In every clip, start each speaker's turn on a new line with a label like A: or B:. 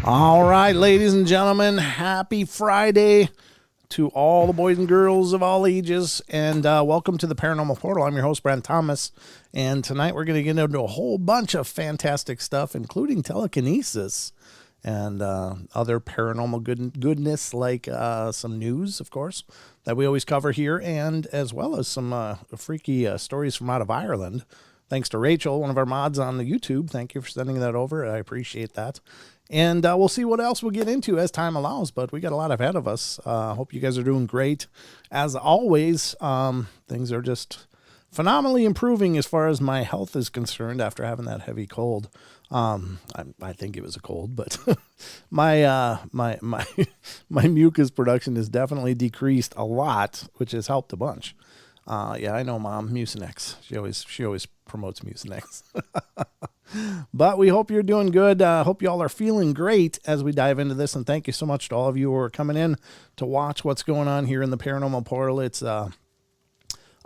A: All right, ladies and gentlemen, happy Friday to all the boys and girls of all ages, and welcome to the Paranormal Portal. I'm your host, Brent Thomas, and tonight we're going to get into a whole bunch of fantastic stuff, including telekinesis and other paranormal goodness, like some news, of course, that we always cover here, and as well as some freaky stories from out of Ireland. Thanks to Rachel, one of our mods on the YouTube. Thank you for sending that over. I appreciate that. And we'll see what else we'll get into as time allows, but we got a lot ahead of us. Hope you guys are doing great. As always, things are just phenomenally improving as far as my health is concerned after having that heavy cold. I think it was a cold, but my mucus production has definitely decreased a lot, which has helped a bunch. Yeah, I know, Mom. Mucinex. She always promotes Mucinex. But we hope you're doing good. Hope you all are feeling great as we dive into this. And thank you so much to all of you who are coming in to watch what's going on here in the Paranormal Portal. It's a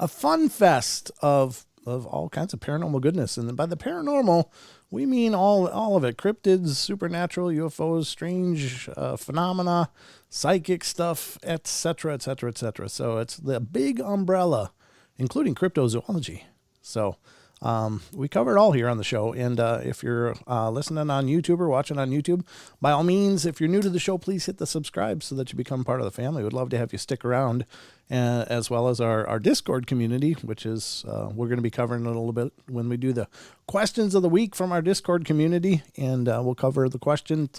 A: fun fest of all kinds of paranormal goodness. And by the paranormal, we mean all of it. Cryptids, supernatural, UFOs, strange phenomena, psychic stuff, etc., etc., etc. So it's the big umbrella, including cryptozoology. So we cover it all here on the show. And if you're listening on YouTube or watching on YouTube, by all means, if you're new to the show, please hit the subscribe so that you become part of the family. We'd love to have you stick around, as well as our Discord community, which is we're going to be covering a little bit when we do the questions of the week from our Discord community. And we'll cover the question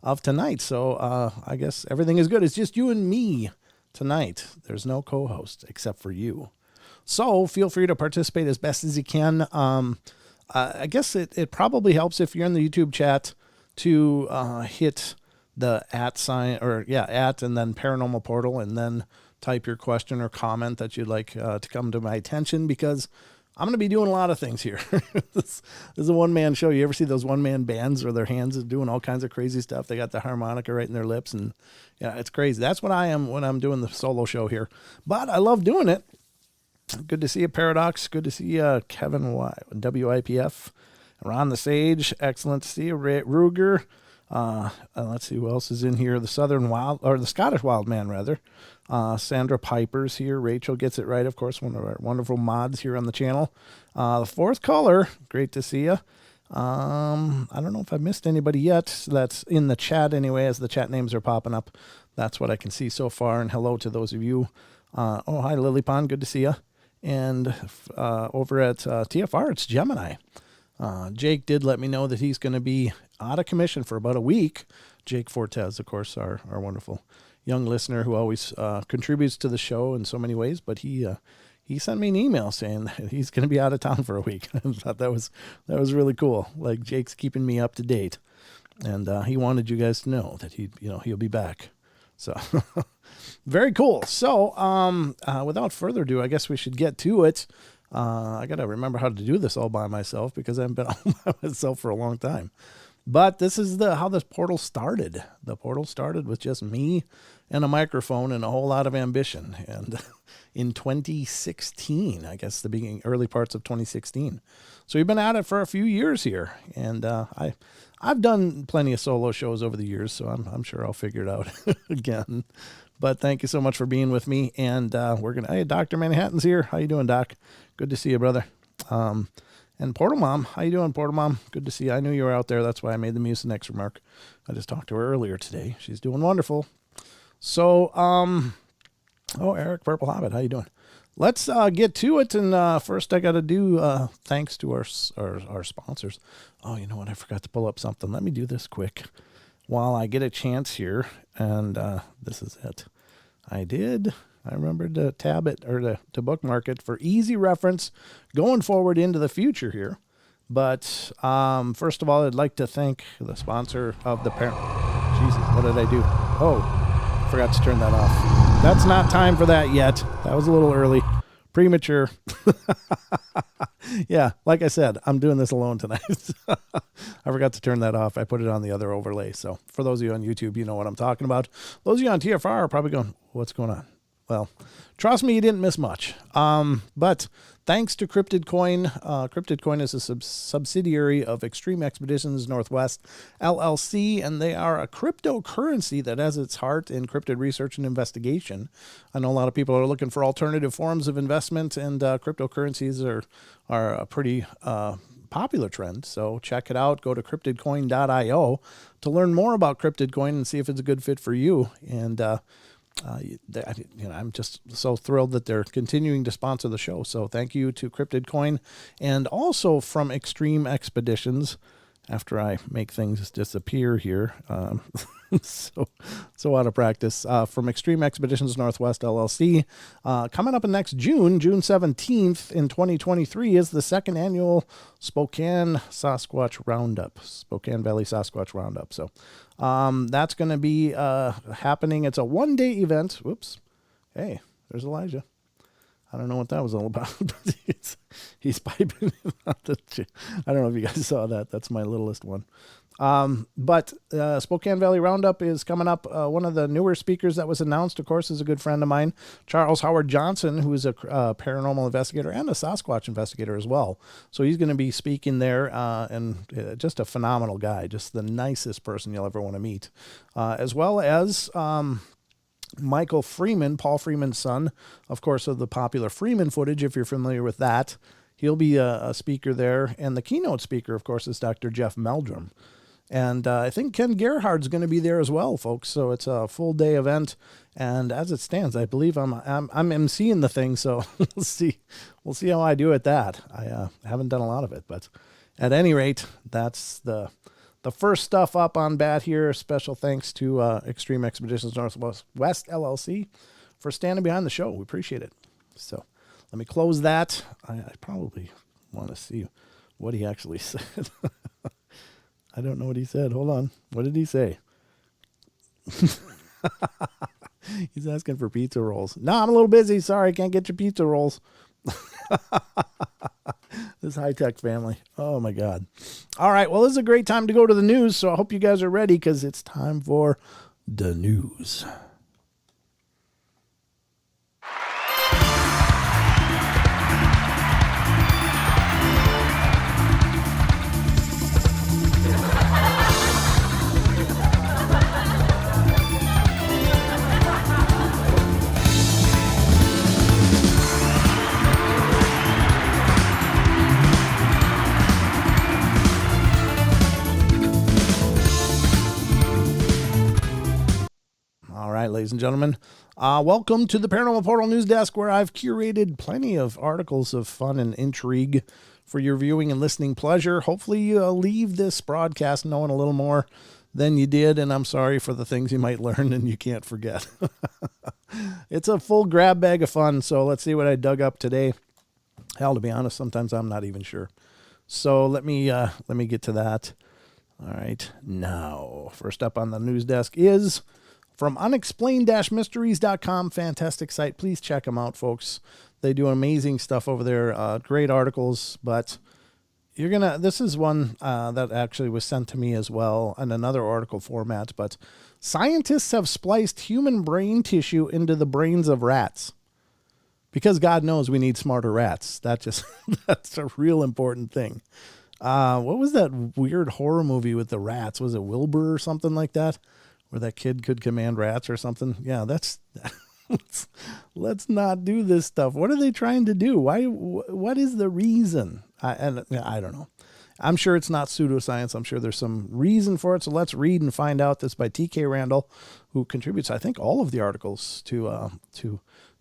A: of tonight. So I guess everything is good. It's just you and me tonight. There's no co-host except for you. So feel free to participate as best as you can. I guess it probably helps if you're in the YouTube chat to hit the @ sign, or @ and then Paranormal Portal, and then type your question or comment that you'd like to come to my attention, because I'm going to be doing a lot of things here. This is a one-man show. You ever see those one-man bands where their hands are doing all kinds of crazy stuff? They got the harmonica right in their lips, and yeah, it's crazy. That's what I am when I'm doing the solo show here. But I love doing it. Good to see you, Paradox. Good to see you, Kevin WIPF. Ron the Sage. Excellent to see you, Ruger. Let's see who else is in here. The Scottish Wild Man, rather. Sandra Piper's here. Rachel gets it right, of course, one of our wonderful mods here on the channel. The Fourth Color. Great to see you. I don't know if I missed anybody yet. That's in the chat anyway, as the chat names are popping up. That's what I can see so far. And hello to those of you. Hi, Lily Pond. Good to see you. And over at TFR, it's Gemini. Jake did let me know that he's going to be out of commission for about a week. Jake Fortes, of course, our wonderful young listener who always contributes to the show in so many ways. But he sent me an email saying that he's going to be out of town for a week. I thought that was really cool. Like, Jake's keeping me up to date, and he wanted you guys to know that he'll be back. So very cool. So without further ado, I guess we should get to it. I got to remember how to do this all by myself, because I haven't been all by myself for a long time. But this is how this portal started. The portal started with just me and a microphone and a whole lot of ambition. And in 2016, I guess the early parts of 2016. So we've been at it for a few years here. And I've done plenty of solo shows over the years, so I'm sure I'll figure it out again. But thank you so much for being with me. And hey, Dr. Manhattan's here. How you doing, Doc? Good to see you, brother. And Portal Mom, how you doing, Portal Mom? Good to see you. I knew you were out there. That's why I made the Mucinex remark. I just talked to her earlier today. She's doing wonderful. So, Eric Purple Hobbit, how you doing? Let's get to it. And first I got to do thanks to our sponsors. Oh, you know what? I forgot to pull up something. Let me do this quick while I get a chance here. And this is it. I remembered to tab it, or to bookmark it for easy reference going forward into the future here. But first of all, I'd like to thank the sponsor of the Jesus, what did I do? Oh, I forgot to turn that off. That's not time for that yet. That was a little early. Premature. Yeah, like I said, I'm doing this alone tonight. I forgot to turn that off. I put it on the other overlay. So for those of you on YouTube, you know what I'm talking about. Those of you on TFR are probably going, what's going on? Well, trust me, you didn't miss much. But thanks to Cryptid Coin. Cryptid Coin is a subsidiary of Extreme Expeditions Northwest LLC, and they are a cryptocurrency that has its heart in cryptid research and investigation. I know a lot of people are looking for alternative forms of investment, and cryptocurrencies are a pretty popular trend. So check it out. Go to cryptidcoin.io to learn more about Cryptid Coin and see if it's a good fit for you. And I'm just so thrilled that they're continuing to sponsor the show. So thank you to Cryptid Coin, and also from Extreme Expeditions. After I make things disappear here, so out of practice. From Extreme Expeditions Northwest LLC, coming up in next June 17th in 2023 is the second annual Spokane Sasquatch Roundup, Spokane Valley Sasquatch Roundup. So that's going to be happening. It's a one-day event. Whoops. Hey, there's Elijah. I don't know what that was all about. He's piping. I don't know if you guys saw that. That's my littlest one. But Spokane Valley Roundup is coming up. One of the newer speakers that was announced, of course, is a good friend of mine, Charles Howard Johnson, who is a paranormal investigator and a Sasquatch investigator as well. So he's going to be speaking there, and just a phenomenal guy, just the nicest person you'll ever want to meet, as well as Michael Freeman, Paul Freeman's son, of course, of the popular Freeman footage, if you're familiar with that. He'll be a speaker there. And the keynote speaker, of course, is Dr. Jeff Meldrum. And I think Ken Gerhard's going to be there as well, folks. So it's a full-day event. And as it stands, I believe I'm emceeing the thing. So we'll see how I do at that. I haven't done a lot of it. But at any rate, that's the first stuff up on bat here. Special thanks to Extreme Expeditions Northwest LLC for standing behind the show. We appreciate it. So let me close that. I probably want to see what he actually said. I don't know what he said. Hold on. What did he say? He's asking for pizza rolls. No, I'm a little busy. Sorry, I can't get your pizza rolls. This high-tech family. Oh, my God. All right. Well, this is a great time to go to the news, so I hope you guys are ready because it's time for the news. Ladies and gentlemen, welcome to the Paranormal Portal News Desk, where I've curated plenty of articles of fun and intrigue for your viewing and listening pleasure. Hopefully you'll leave this broadcast knowing a little more than you did, and I'm sorry for the things you might learn and you can't forget. It's a full grab bag of fun, so let's see what I dug up today. Hell, to be honest, sometimes I'm not even sure. So let me get to that. All right, now, first up on the news desk is from unexplained-mysteries.com, fantastic site. Please check them out, folks. They do amazing stuff over there. Great articles, but this is one that actually was sent to me as well in another article format, but scientists have spliced human brain tissue into the brains of rats. Because God knows we need smarter rats. That's a real important thing. What was that weird horror movie with the rats? Was it Wilbur or something like that? Where that kid could command rats or something. Yeah, let's not do this stuff. What are they trying to do? What is the reason? I don't know. I'm sure it's not pseudoscience. I'm sure there's some reason for it. So let's read and find out. This by TK Randall, who contributes, I think, all of the articles to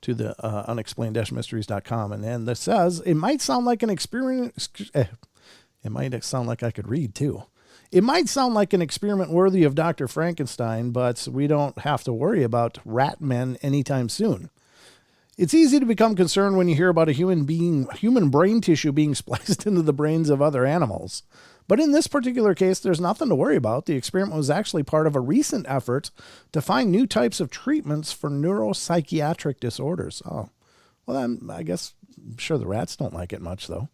A: the unexplained-mysteries.com. And this says, it might sound like an experiment. It might sound like I could read too. It might sound like an experiment worthy of Dr. Frankenstein, but we don't have to worry about rat men anytime soon. It's easy to become concerned when you hear about a human brain tissue being spliced into the brains of other animals. But in this particular case, there's nothing to worry about. The experiment was actually part of a recent effort to find new types of treatments for neuropsychiatric disorders. Oh, well, I'm sure the rats don't like it much, though.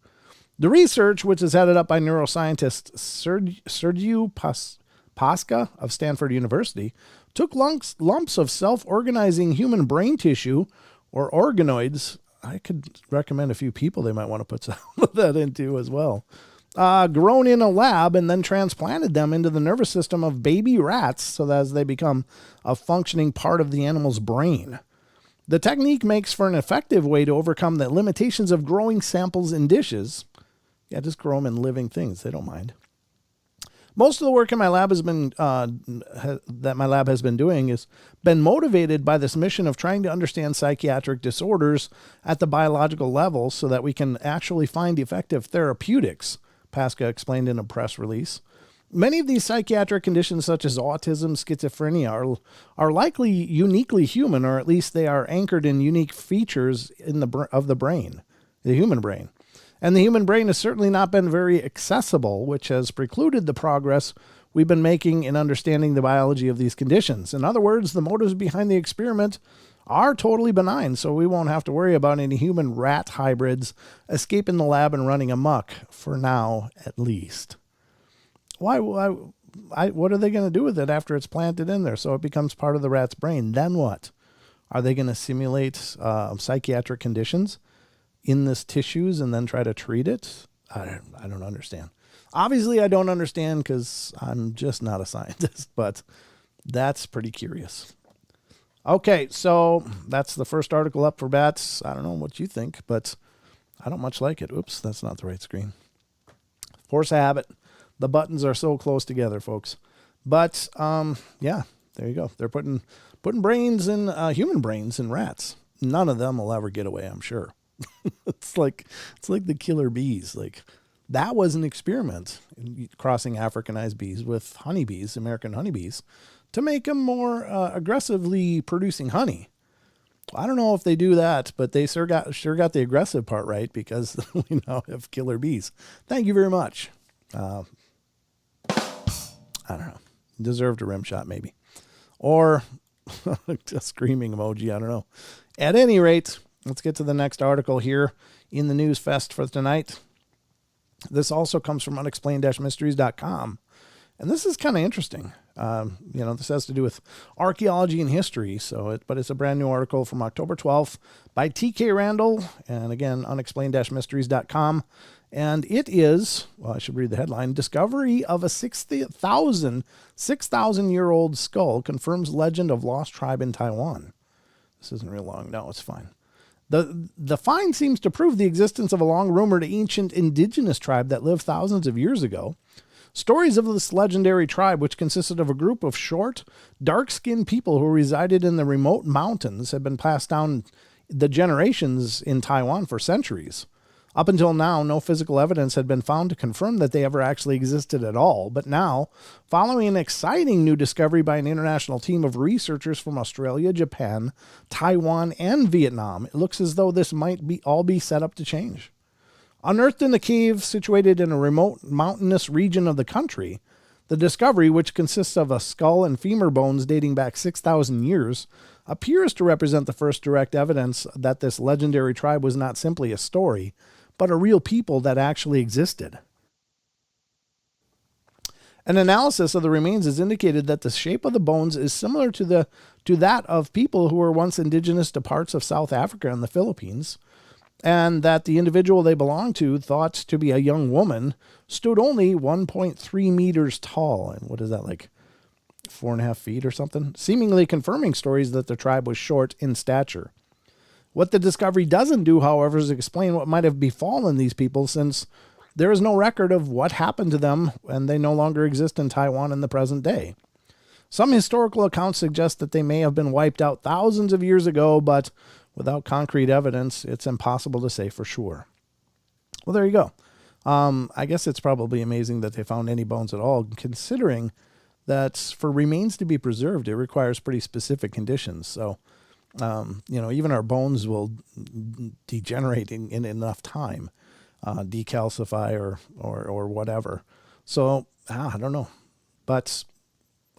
A: The research, which is headed up by neuroscientist Sergiu Pasca of Stanford University, took lumps of self-organizing human brain tissue, or organoids, I could recommend a few people they might want to put some of that into as well. Grown in a lab and then transplanted them into the nervous system of baby rats so that as they become a functioning part of the animal's brain. The technique makes for an effective way to overcome the limitations of growing samples in dishes. Yeah, just grow them in living things. They don't mind. Most of the work in my lab has been doing has been motivated by this mission of trying to understand psychiatric disorders at the biological level so that we can actually find effective therapeutics, Pasca explained in a press release. Many of these psychiatric conditions, such as autism, schizophrenia, are likely uniquely human, or at least they are anchored in unique features of the brain, the human brain. And the human brain has certainly not been very accessible, which has precluded the progress we've been making in understanding the biology of these conditions. In other words, the motives behind the experiment are totally benign, so we won't have to worry about any human rat hybrids escaping the lab and running amok, for now at least. What are they going to do with it after it's planted in there so it becomes part of the rat's brain? Then what? Are they going to simulate psychiatric conditions in this tissues and then try to treat it? I don't understand. Obviously, I don't understand because I'm just not a scientist, but that's pretty curious. Okay, so that's the first article up for bats. I don't know what you think, but I don't much like it. Oops, that's not the right screen. Force of habit. The buttons are so close together, folks. But yeah, there you go. They're putting brains in human brains in rats. None of them will ever get away, I'm sure. It's like the killer bees. Like that was an experiment, crossing Africanized bees with honeybees, American honeybees, to make them more aggressively producing honey. I don't know if they do that, but they sure got the aggressive part right, because we now have killer bees. Thank you very much. I don't know. Deserved a rim shot, maybe. Or a screaming emoji. I don't know. At any rate, let's get to the next article here in the news fest for tonight. This also comes from unexplained-mysteries.com. And this is kind of interesting. This has to do with archaeology and history. But it's a brand new article from October 12th by T.K. Randall. And again, unexplained-mysteries.com. And it is, well, I should read the headline. Discovery of a 6,000-year-old skull confirms legend of lost tribe in Taiwan. This isn't real long. No, it's fine. The find seems to prove the existence of a long-rumored ancient indigenous tribe that lived thousands of years ago. Stories of this legendary tribe, which consisted of a group of short, dark-skinned people who resided in the remote mountains, have been passed down the generations in Taiwan for centuries. Up until now, no physical evidence had been found to confirm that they ever actually existed at all. But now, following an exciting new discovery by an international team of researchers from Australia, Japan, Taiwan, and Vietnam, it looks as though this might all be set up to change. Unearthed in a cave situated in a remote mountainous region of the country, the discovery, which consists of a skull and femur bones dating back 6,000 years, appears to represent the first direct evidence that this legendary tribe was not simply a story, but a real people that actually existed. An analysis of the remains has indicated that the shape of the bones is similar to that of people who were once indigenous to parts of South Africa and the Philippines, and that the individual they belonged to, thought to be a young woman, stood only 1.3 meters tall. And what is that, like 4.5 feet or something? Seemingly confirming stories that the tribe was short in stature. What the discovery doesn't do, however, is explain what might have befallen these people, since there is no record of what happened to them, and they no longer exist in Taiwan in the present day. Some historical accounts suggest that they may have been wiped out thousands of years ago, but without concrete evidence, it's impossible to say for sure. Well, there you go. I guess it's probably amazing that they found any bones at all, considering that for remains to be preserved, it requires pretty specific conditions. So, even our bones will degenerate in enough time, decalcify or whatever. So, I don't know. But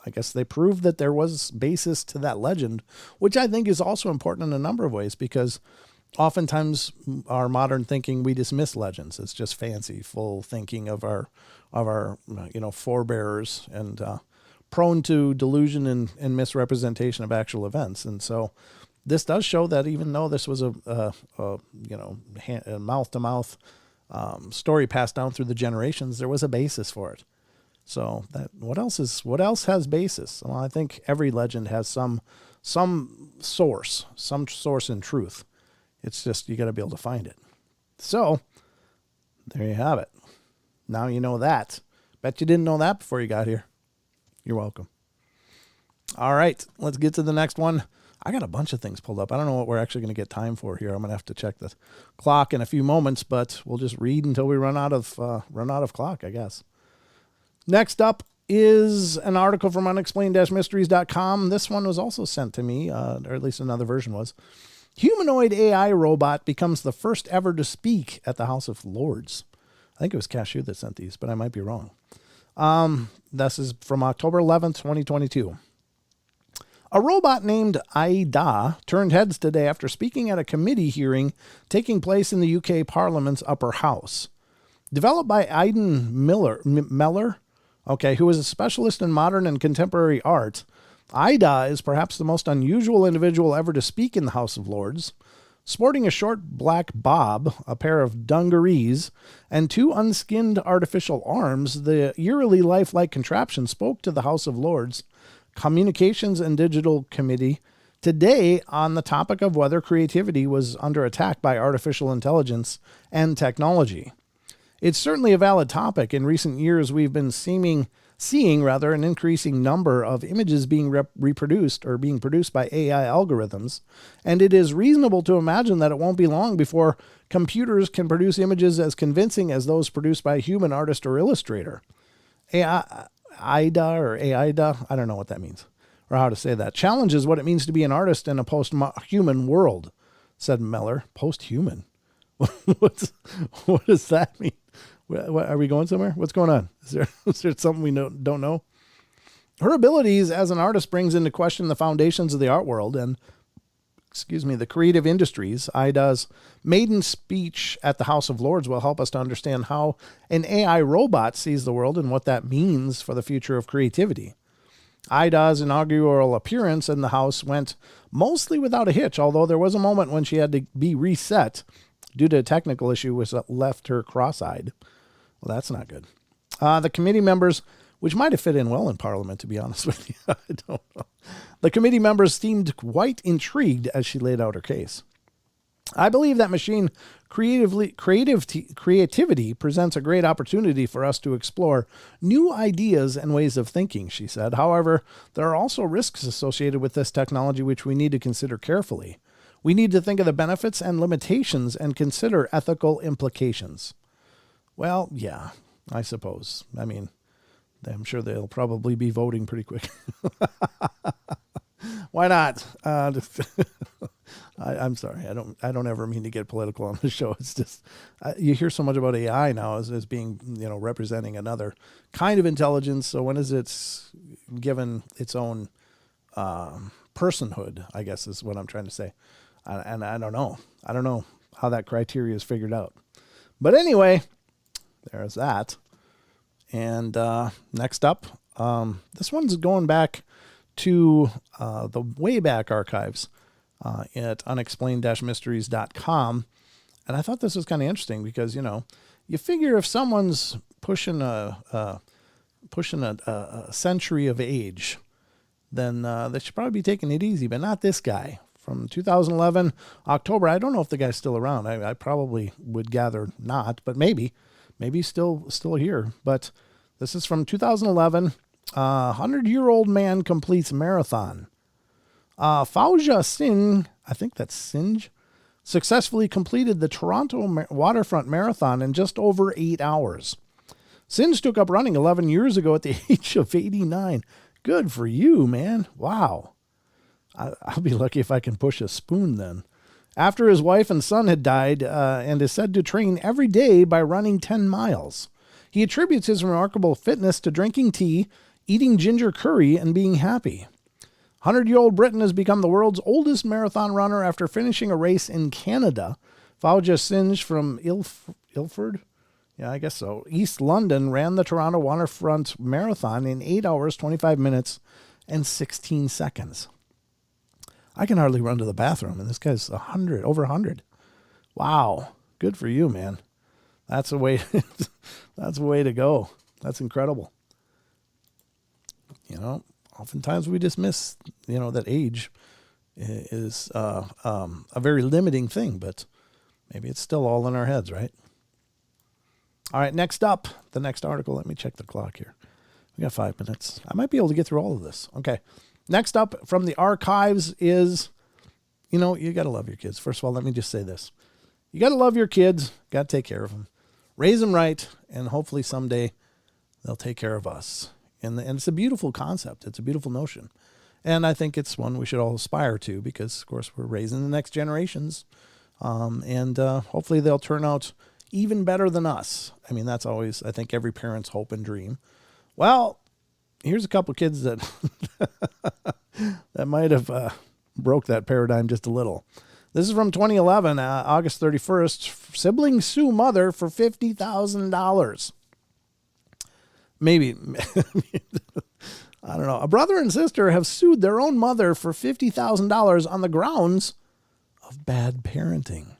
A: I guess they proved that there was basis to that legend, which I think is also important in a number of ways, because oftentimes our modern thinking, we dismiss legends. It's just fanciful thinking of our forebears, and prone to delusion and misrepresentation of actual events. And so this does show that even though this was a mouth-to-mouth story passed down through the generations, there was a basis for it. So that what else has basis? Well, I think every legend has some source in truth. It's just you got to be able to find it. So there you have it. Now you know that. Bet you didn't know that before you got here. You're welcome. All right, let's get to the next one. I got a bunch of things pulled up. I don't know what we're actually going to get time for here. I'm going to have to check the clock in a few moments, but we'll just read until we run out of clock, I guess. Next up is an article from unexplained-mysteries.com. This one was also sent to me, or at least another version was. Humanoid AI robot becomes the first ever to speak at the House of Lords. I think it was Cashew that sent these, but I might be wrong. This is from October 11th, 2022. A robot named Ida turned heads today after speaking at a committee hearing taking place in the UK Parliament's upper house. Developed by Aidan Meller, who is a specialist in modern and contemporary art, Ida is perhaps the most unusual individual ever to speak in the House of Lords. Sporting a short black bob, a pair of dungarees, and two unskinned artificial arms, the eerily lifelike contraption spoke to the House of Lords Communications and Digital Committee today on the topic of whether creativity was under attack by artificial intelligence and technology. It's certainly a valid topic. In recent years, we've been seeing an increasing number of images being reproduced or being produced by AI algorithms, and it is reasonable to imagine that it won't be long before computers can produce images as convincing as those produced by a human artist or illustrator. AIDA, I don't know what that means or how to say that, challenges what it means to be an artist in a post-human world, said Meller. Post-human? What does that mean? What, are we going somewhere? What's going on? Is there something we don't know? Her abilities as an artist brings into question the foundations of the art world and, the creative industries. Ida's maiden speech at the House of Lords will help us to understand how an AI robot sees the world and what that means for the future of creativity. Ida's inaugural appearance in the House went mostly without a hitch, although there was a moment when she had to be reset due to a technical issue which left her cross-eyed. Well, that's not good. The committee members, which might have fit in well in Parliament, to be honest with you, I don't know. The committee members seemed quite intrigued as she laid out her case. I believe that machine creativity presents a great opportunity for us to explore new ideas and ways of thinking, she said. However, there are also risks associated with this technology which we need to consider carefully. We need to think of the benefits and limitations and consider ethical implications. Well, yeah, I suppose. I mean, I'm sure they'll probably be voting pretty quick. Why not? I'm sorry. I don't ever mean to get political on the show. It's just you hear so much about AI now as being, representing another kind of intelligence. So when is it given its own personhood, I guess is what I'm trying to say. And I don't know. I don't know how that criteria is figured out. But anyway, there's that. And next up, this one's going back to the Wayback Archives at unexplained-mysteries.com. And I thought this was kind of interesting because, you figure if someone's pushing a century of age, then they should probably be taking it easy, but not this guy. From 2011, October, I don't know if the guy's still around. I probably would gather not, but maybe still here. But this is from 2011. 100-year-old man completes marathon. Fauja Singh, I think that's Singe, successfully completed the Toronto Waterfront Marathon in just over 8 hours. Singe took up running 11 years ago at the age of 89. Good for you, man. Wow. I'll be lucky if I can push a spoon then. After his wife and son had died and is said to train every day by running 10 miles. He attributes his remarkable fitness to drinking tea, eating ginger curry, and being happy. 100-year-old Briton has become the world's oldest marathon runner after finishing a race in Canada. Fauja Singh from Ilford? Yeah, I guess so. East London ran the Toronto Waterfront Marathon in 8 hours, 25 minutes, and 16 seconds. I can hardly run to the bathroom, and this guy's over 100. Wow. Good for you, man. That's a way, that's a way to go. That's incredible. Oftentimes we dismiss, that age is a very limiting thing, but maybe it's still all in our heads, right? All right, next up, the next article. Let me check the clock here. We got 5 minutes. I might be able to get through all of this. Okay. Next up from the archives is, you got to love your kids. First of all, let me just say this. You got to love your kids. Got to take care of them. Raise them right, and hopefully someday they'll take care of us. And it's a beautiful concept. It's a beautiful notion. And I think it's one we should all aspire to because, of course, we're raising the next generations. And hopefully they'll turn out even better than us. I mean, that's always, I think, every parent's hope and dream. Well, here's a couple kids that that might have broke that paradigm just a little. This is from 2011, August 31st. Siblings sue mother for $50,000. Maybe, I don't know. A brother and sister have sued their own mother for $50,000 on the grounds of bad parenting.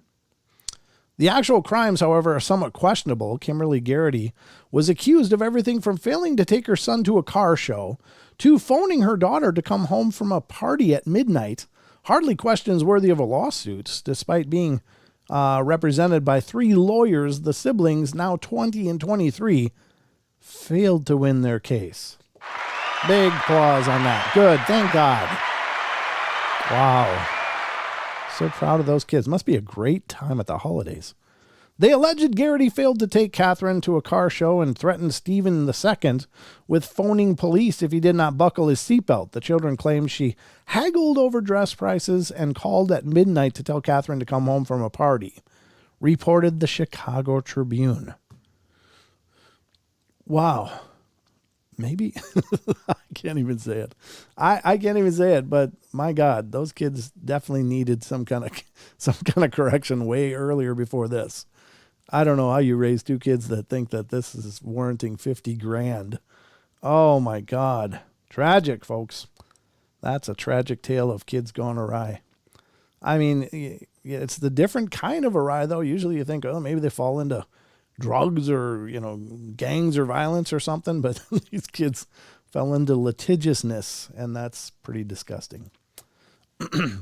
A: The actual crimes, however, are somewhat questionable. Kimberly Garrity was accused of everything from failing to take her son to a car show to phoning her daughter to come home from a party at midnight. Hardly questions worthy of a lawsuit. Despite being represented by 3 lawyers, the siblings, now 20 and 23, failed to win their case. Big applause on that. Good. Thank God. Wow. So proud of those kids. Must be a great time at the holidays. They alleged Garrity failed to take Catherine to a car show and threatened Stephen II with phoning police if he did not buckle his seatbelt. The children claimed she haggled over dress prices and called at midnight to tell Catherine to come home from a party, reported the Chicago Tribune. Wow. Maybe I can't even say it. I can't even say it, but my God, those kids definitely needed some kind of correction way earlier before this. I don't know how you raise 2 kids that think that this is warranting $50,000. Oh my God. Tragic, folks. That's a tragic tale of kids gone awry. I mean, it's the different kind of awry though. Usually you think, oh, maybe they fall into drugs or, gangs or violence or something, but these kids fell into litigiousness, and that's pretty disgusting.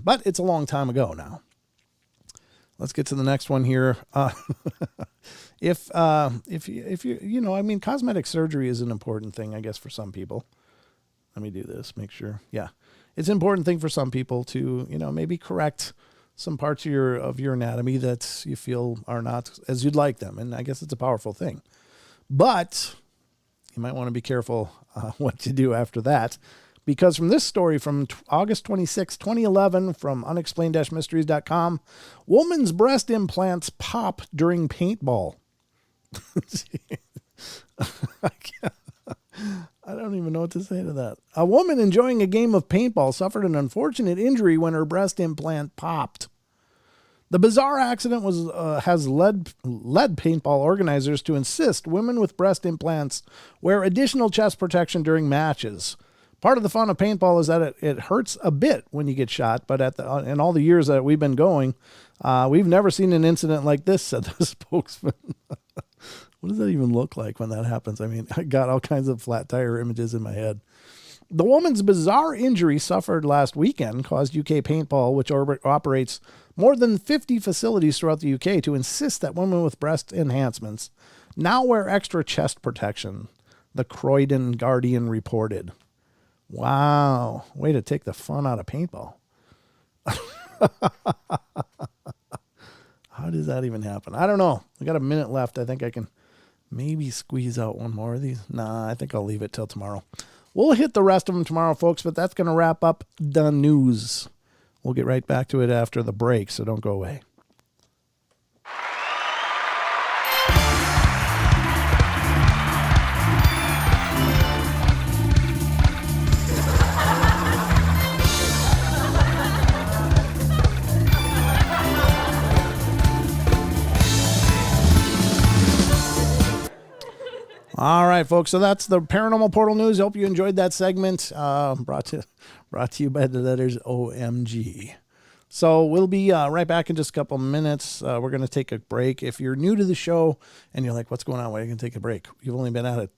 A: But it's a long time ago now. Let's get to the next one here. If you, cosmetic surgery is an important thing, I guess, for some people. Let me do this, make sure. Yeah. It's an important thing for some people to, maybe correct some parts of your anatomy that you feel are not as you'd like them. And I guess it's a powerful thing. But you might want to be careful what you do after that. Because from this story from August 26, 2011, from unexplained-mysteries.com, woman's breast implants pop during paintball. I don't even know what to say to that. A woman enjoying a game of paintball suffered an unfortunate injury when her breast implant popped. The bizarre accident has led paintball organizers to insist women with breast implants wear additional chest protection during matches. Part of the fun of paintball is that it hurts a bit when you get shot, but in all the years that we've been going, we've never seen an incident like this, said the spokesman. What does that even look like when that happens? I mean, I got all kinds of flat tire images in my head. The woman's bizarre injury suffered last weekend caused UK Paintball, which operates more than 50 facilities throughout the UK, to insist that women with breast enhancements now wear extra chest protection, the Croydon Guardian reported. Wow. Way to take the fun out of paintball. How does that even happen? I don't know. We got a minute left. I think I can maybe squeeze out one more of these. Nah, I think I'll leave it till tomorrow. We'll hit the rest of them tomorrow, folks, but that's going to wrap up the news. We'll get right back to it after the break, so don't go away. All right, folks. So that's the Paranormal Portal news. Hope you enjoyed that segment. Brought to you by the letters OMG. So we'll be right back in just a couple minutes. We're going to take a break. If you're new to the show and you're like, what's going on? Why are you going to take a break? You've only been at it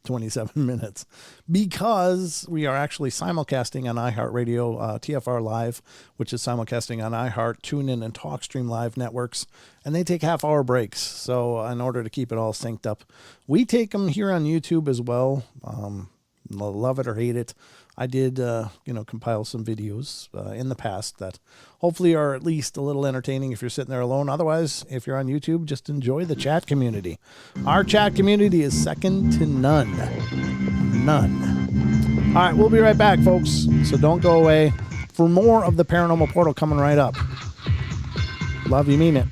A: 27 minutes because we are actually simulcasting on iHeartRadio, TFR Live, which is simulcasting on iHeart, TuneIn, and TalkStream Live networks. And they take half-hour breaks. So in order to keep it all synced up, we take them here on YouTube as well. Love it or hate it. I did, compile some videos in the past that hopefully are at least a little entertaining if you're sitting there alone. Otherwise, if you're on YouTube, just enjoy the chat community. Our chat community is second to none. None. All right, we'll be right back, folks. So don't go away for more of the Paranormal Portal coming right up. Love you, mean it.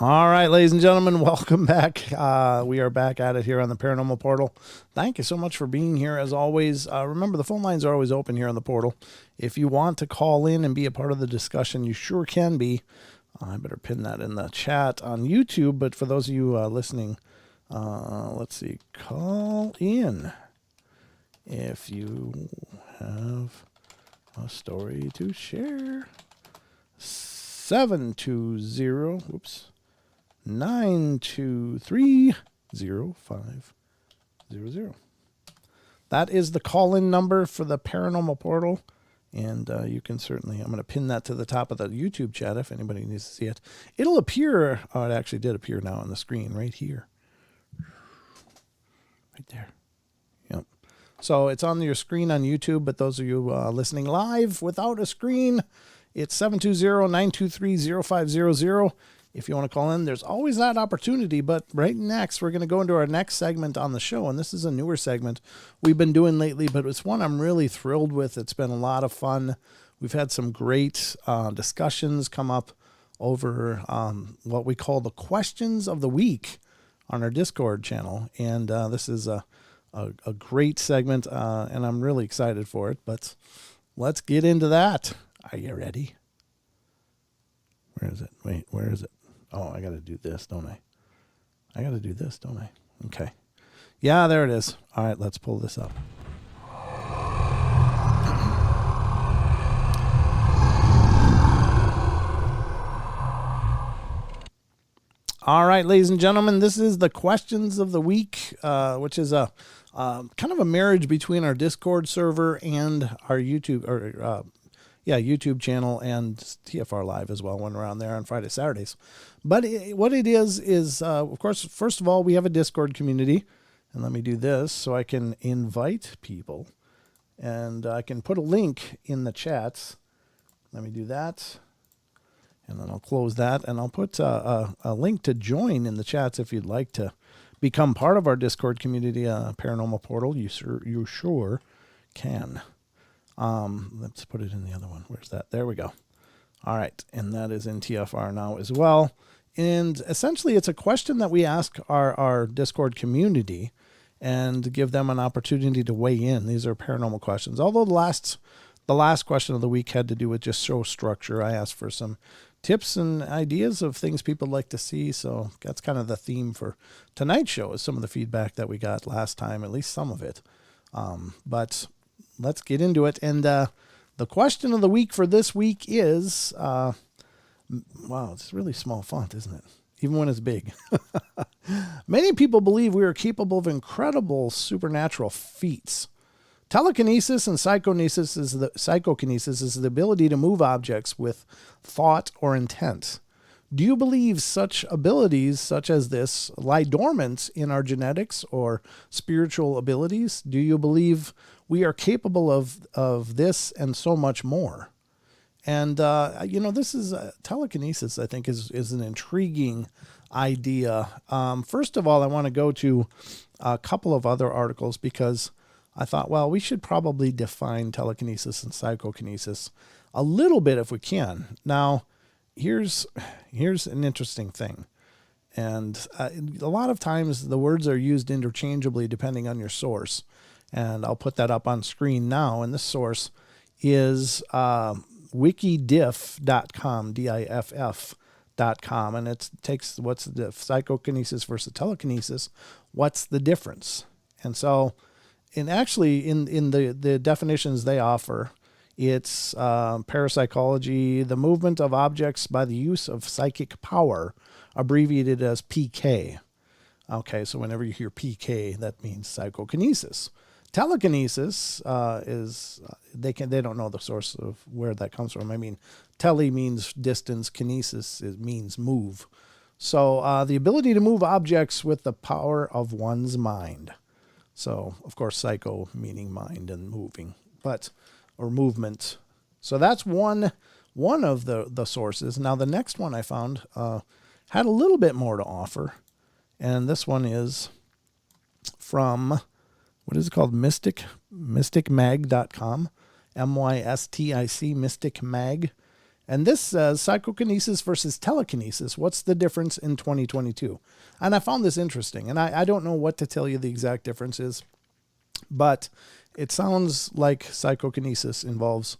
A: All right, ladies and gentlemen, welcome back. We are back at it here on the Paranormal Portal. Thank you so much for being here. As always, remember the phone lines are always open here on the portal. If you want to call in and be a part of the discussion, you sure can be. I better pin that in the chat on YouTube. But for those of you listening, let's see, call in if you have a story to share. 720, whoops. 923-0500. That is the call-in number for the Paranormal Portal. And you can certainly, I'm going to pin that to the top of the YouTube chat if anybody needs to see it. It'll appear, oh, it actually did appear now on the screen right here. Right there. Yep. So it's on your screen on YouTube, but those of you listening live without a screen, it's 720-923-0500. If you want to call in, there's always that opportunity. But right next, we're going to go into our next segment on the show. And this is a newer segment we've been doing lately, but it's one I'm really thrilled with. It's been a lot of fun. We've had some great discussions come up over what we call the questions of the week on our Discord channel. And this is a great segment, and I'm really excited for it. But let's get into that. Are you ready? Where is it? Wait, where is it? Oh, I got to do this, don't I? I got to do this, don't I? Okay. Yeah, there it is. All right, let's pull this up. All right, ladies and gentlemen, this is the questions of the week, which is a kind of a marriage between our Discord server and our YouTube YouTube channel and TFR Live as well when we're on there on Friday, Saturdays. But what it is, of course, first of all, we have a Discord community. And let me do this so I can invite people. And I can put a link in the chats. Let me do that. And then I'll close that. And I'll put a link to join in the chats if you'd like to become part of our Discord community, Paranormal Portal. You sure can. Let's put it in the other one. Where's that? There we go. All right. And that is in TFR now as well. And essentially it's a question that we ask our Discord community and give them an opportunity to weigh in. These are paranormal questions. Although the last question of the week had to do with just show structure. I asked for some tips and ideas of things people like to see. So that's kind of the theme for tonight's show is some of the feedback that we got last time, at least some of it. But let's get into it. And the question of the week for this week is, wow, it's really small font, isn't it? Even when it's big. Many people believe we are capable of incredible supernatural feats. Telekinesis and psychokinesis is the ability to move objects with thought or intent. Do you believe such abilities, such as this, lie dormant in our genetics or spiritual abilities? Do you believe we are capable of this and so much more? And, this is telekinesis, I think, is an intriguing idea. First of all, I want to go to a couple of other articles because I thought, well, we should probably define telekinesis and psychokinesis a little bit if we can. Now, here's an interesting thing. And a lot of times the words are used interchangeably depending on your source. And I'll put that up on screen now. And this source is wikidiff.com, diff.com. And it takes what's the psychokinesis versus telekinesis, what's the difference? And so, actually in the definitions they offer, it's parapsychology, the movement of objects by the use of psychic power, abbreviated as PK. Okay, so whenever you hear PK, that means psychokinesis. Telekinesis is they don't know the source of where that comes from. I mean, tele means distance, kinesis means move. So the ability to move objects with the power of one's mind. So of course, psycho meaning mind and moving, or movement. So that's one of the sources. Now the next one I found had a little bit more to offer, and this one is from, what is it called? mysticmag.com, MYSTIC, Mystic Mag. And this says psychokinesis versus telekinesis. What's the difference in 2022? And I found this interesting. And I don't know what to tell you the exact difference is, but it sounds like psychokinesis involves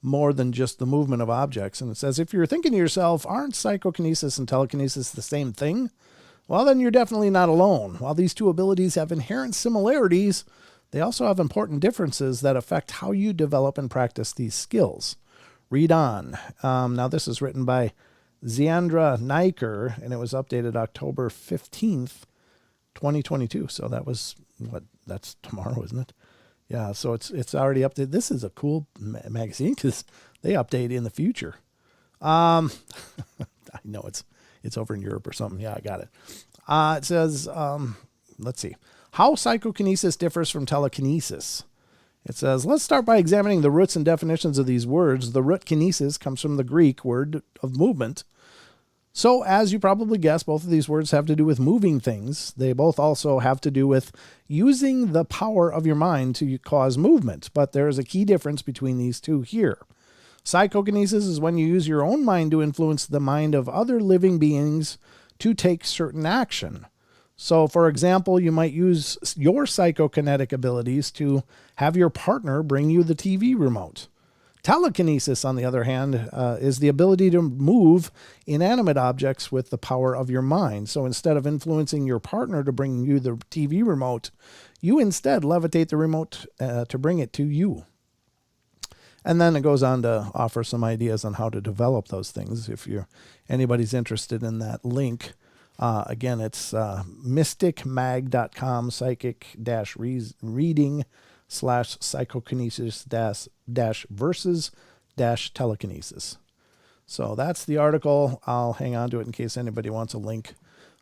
A: more than just the movement of objects. And it says, if you're thinking to yourself, aren't psychokinesis and telekinesis the same thing? Well, then you're definitely not alone. While these two abilities have inherent similarities, they also have important differences that affect how you develop and practice these skills. Read on. Now, this is written by Ziandra Niker, and it was updated October 15th, 2022. So that was, that's tomorrow, isn't it? Yeah, so it's already updated. This is a cool magazine because they update in the future. I know it's over in Europe or something. Yeah, I got it. It says, let's see, how psychokinesis differs from telekinesis. It says, let's start by examining the roots and definitions of these words. The root kinesis comes from the Greek word of movement. So, as you probably guessed, both of these words have to do with moving things. They both also have to do with using the power of your mind to cause movement. But there is a key difference between these two here. Psychokinesis is when you use your own mind to influence the mind of other living beings to take certain action. So, for example, you might use your psychokinetic abilities to have your partner bring you the TV remote. Telekinesis, on the other hand, is the ability to move inanimate objects with the power of your mind. So instead of influencing your partner to bring you the TV remote, you instead levitate the remote to bring it to you. And then it goes on to offer some ideas on how to develop those things. If anybody's interested in that link, again, it's mysticmag.com, psychic-reading/psychokinesis-versus-telekinesis. So that's the article. I'll hang on to it in case anybody wants a link.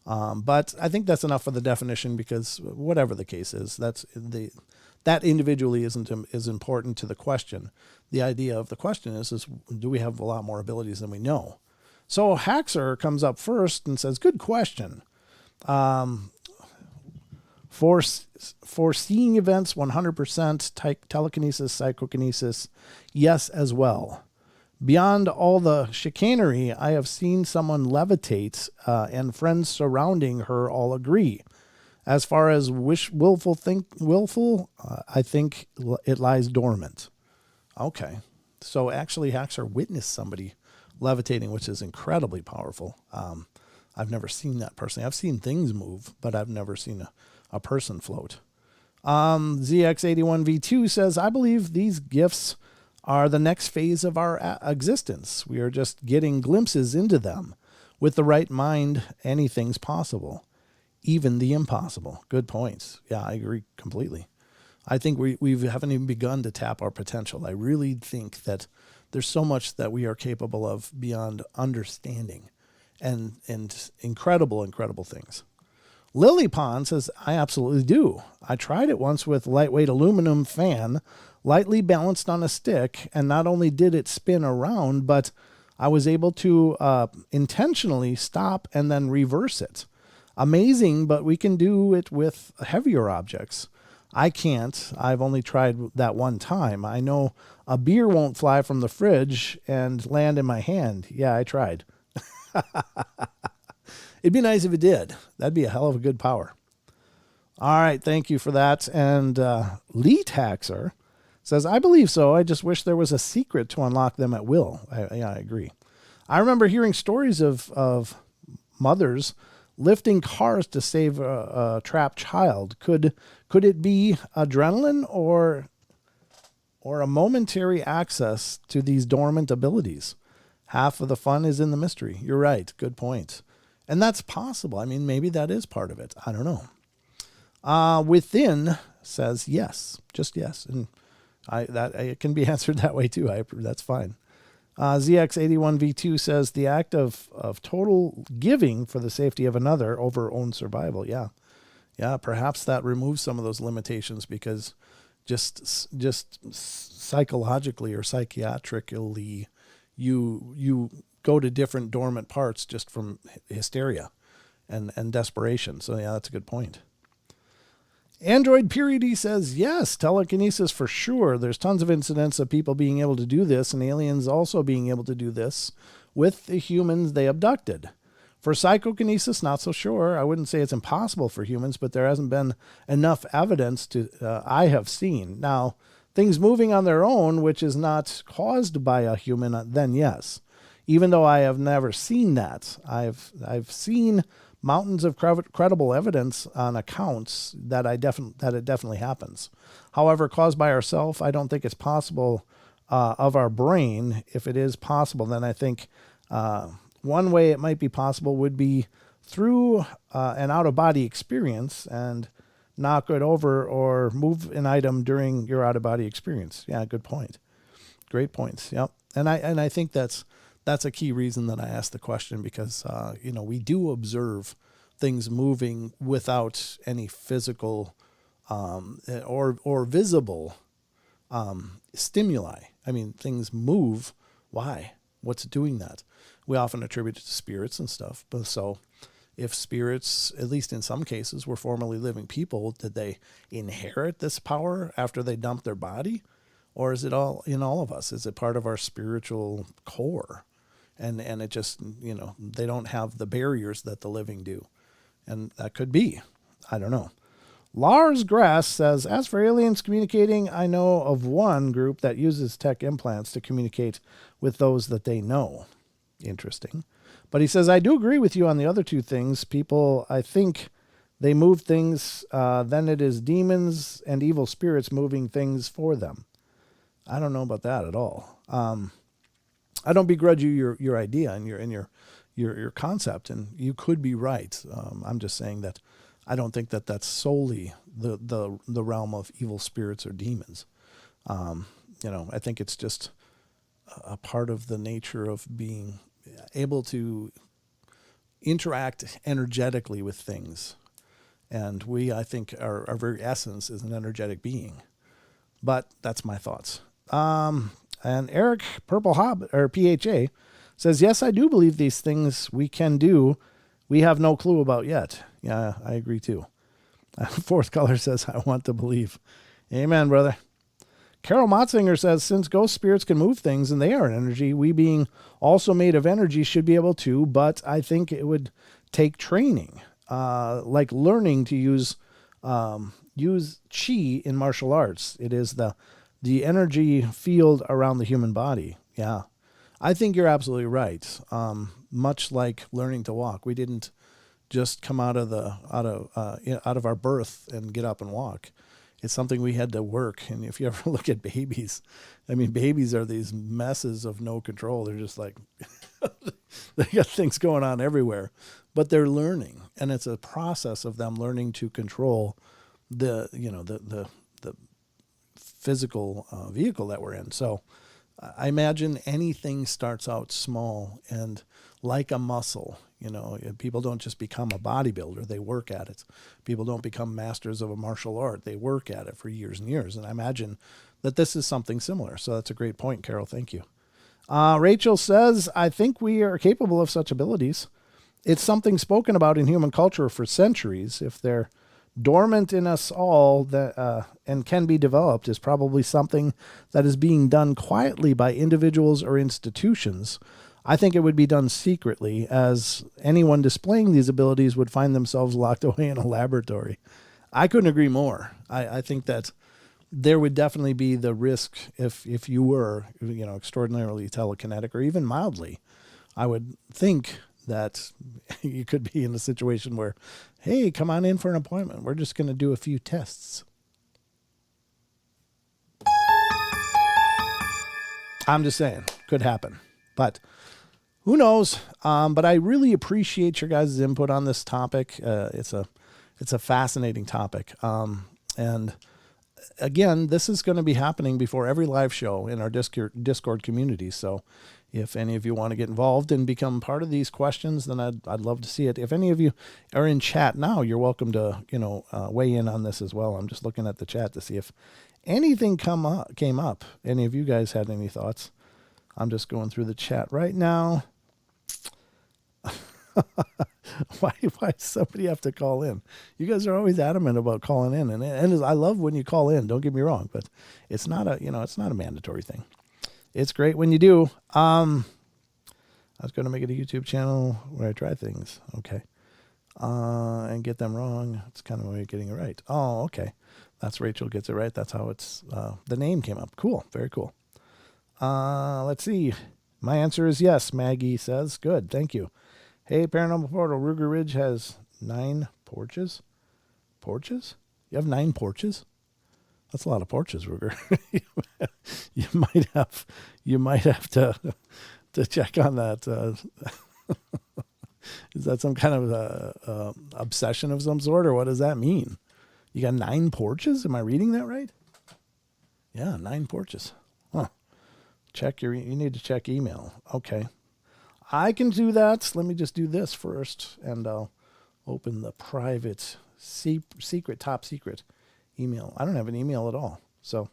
A: But I think that's enough for the definition because whatever the case is, that individually is important to the question. The idea of the question is do we have a lot more abilities than we know? So Haxer comes up first and says, good question. Foreseeing events 100%, telekinesis, psychokinesis, yes as well. Beyond all the chicanery, I have seen someone levitate, and friends surrounding her all agree. As far as willful, I think it lies dormant. Okay. So actually Haxer witnessed somebody levitating, which is incredibly powerful. I've never seen that personally. I've seen things move, but I've never seen a person float. ZX81V2 says, I believe these gifts are the next phase of our existence. We are just getting glimpses into them. With the right mind, anything's possible, even the impossible. Good points. Yeah, I agree completely. I think we haven't even begun to tap our potential. I really think that there's so much that we are capable of beyond understanding, and incredible things. Lily Pond says, I absolutely do. I tried it once with lightweight aluminum fan, lightly balanced on a stick, and not only did it spin around, but I was able to intentionally stop and then reverse it. Amazing, but we can do it with heavier objects. I can't. I've only tried that one time. I know a beer won't fly from the fridge and land in my hand. Yeah, I tried. It'd be nice if it did. That'd be a hell of a good power. All right, thank you for that. And Lee Taxer says, I believe so. I just wish there was a secret to unlock them at will. I agree. I remember hearing stories of mothers lifting cars to save a trapped child. Could it be adrenaline or a momentary access to these dormant abilities? Half of the fun is in the mystery. You're right. Good point. And that's possible. I mean, maybe that is part of it. I don't know. Within says yes, just yes. And it can be answered that way too. That's fine. ZX81V2 says the act of total giving for the safety of another over own survival. Yeah. Perhaps that removes some of those limitations because just psychologically or psychiatrically, you go to different dormant parts just from hysteria and desperation. So yeah, that's a good point. Android Purity says, yes, telekinesis for sure. There's tons of incidents of people being able to do this and aliens also being able to do this with the humans they abducted. For psychokinesis, not so sure. I wouldn't say it's impossible for humans, but there hasn't been enough evidence to I have seen. Now, things moving on their own, which is not caused by a human, then yes. Even though I have never seen that, I've seen mountains of credible evidence on accounts that it definitely happens. However, caused by ourselves, I don't think it's possible of our brain. If it is possible, then I think one way it might be possible would be through an out-of-body experience and knock it over or move an item during your out-of-body experience. Yeah, good point. Great points. Yep. And I think that's a key reason that I asked the question, because we do observe things moving without any physical or visible stimuli. I mean, things move. Why? What's doing that? We often attribute it to spirits and stuff. But so if spirits, at least in some cases, were formerly living people, did they inherit this power after they dumped their body? Or is it all in all of us? Is it part of our spiritual core? And it just, they don't have the barriers that the living do. And that could be. I don't know. Lars Grass says, as for aliens communicating, I know of one group that uses tech implants to communicate with those that they know. Interesting. But he says, I do agree with you on the other two things. People, I think they move things, then it is demons and evil spirits moving things for them. I don't know about that at all. I don't begrudge you your idea and your concept, and you could be right. I'm just saying that I don't think that that's solely the realm of evil spirits or demons. I think it's just a part of the nature of being able to interact energetically with things. And I think, our very essence is an energetic being. But that's my thoughts. And Eric Purple Hobbit, or PHA, says, yes, I do believe these things we can do. We have no clue about yet. Yeah, I agree too. Fourth Color says, I want to believe. Amen, brother. Carol Motzinger says, since ghost spirits can move things and they are an energy, we being also made of energy should be able to, but I think it would take training, like learning to use chi in martial arts. It is the energy field around the human body. Yeah, I think you're absolutely right. Much like learning to walk, we didn't just come out of our birth and get up and walk. It's something we had to work. And if you ever look at babies, I mean, babies are these messes of no control. They're just like, they got things going on everywhere, but they're learning. And it's a process of them learning to control the physical vehicle that we're in. So I imagine anything starts out small and like a muscle. People don't just become a bodybuilder, they work at it. People don't become masters of a martial art, they work at it for years and years. And I imagine that this is something similar. So that's a great point, Carol. Thank you. Rachel says, I think we are capable of such abilities. It's something spoken about in human culture for centuries. If they're dormant in us all and can be developed, is probably something that is being done quietly by individuals or institutions. I think it would be done secretly, as anyone displaying these abilities would find themselves locked away in a laboratory. I couldn't agree more. I think that there would definitely be the risk if you were, extraordinarily telekinetic or even mildly. I would think that you could be in a situation where, hey, come on in for an appointment. We're just going to do a few tests. I'm just saying, could happen. But who knows? But I really appreciate your guys' input on this topic. It's a fascinating topic. And again, this is going to be happening before every live show in our Discord community. So if any of you want to get involved and become part of these questions, then I'd love to see it. If any of you are in chat now, you're welcome to weigh in on this as well. I'm just looking at the chat to see if anything came up. Any of you guys had any thoughts? I'm just going through the chat right now. Why does somebody have to call in? You guys are always adamant about calling in, and I love when you call in. Don't get me wrong, but it's not a mandatory thing. It's great when you do. I was going to make it a YouTube channel where I try things. Okay. And get them wrong. It's kind of a way of getting it right. Oh, okay. That's Rachel Gets It Right. That's how it's, the name came up. Cool. Very cool. Let's see. My answer is yes, Maggie says. Good. Thank you. Hey, Paranormal Portal. Ruger Ridge has 9 porches. Porches? You have 9 porches? That's a lot of porches, Ruger. you might have to check on that. Is that some kind of obsession of some sort, or what does that mean? You got 9 porches? Am I reading that right? Yeah, 9 porches. Huh. You need to check email. Okay. I can do that. Let me just do this first, and I'll open the private, secret, top secret email. I don't have an email at all. So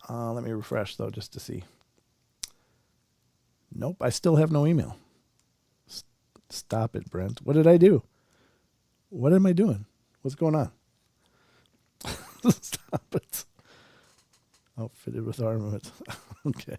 A: let me refresh, though, just to see. Nope, I still have no email. Stop it, Brent. What did I do? What am I doing? What's going on? Stop it. Outfitted with armament. Okay.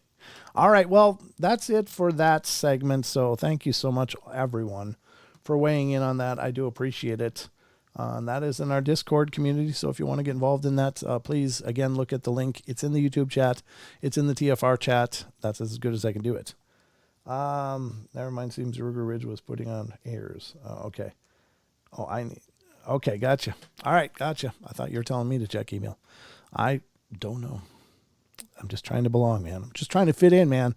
A: All right. Well, that's it for that segment. So thank you so much, everyone, for weighing in on that. I do appreciate it. And that is in our Discord community. So if you want to get involved in that, please, again, look at the link. It's in the YouTube chat. It's in the TFR chat. That's as good as I can do it. Never mind. Seems Ruger Ridge was putting on airs. Okay. Okay. Gotcha. All right. Gotcha. I thought you were telling me to check email. I don't know. I'm just trying to belong, man. I'm just trying to fit in, man.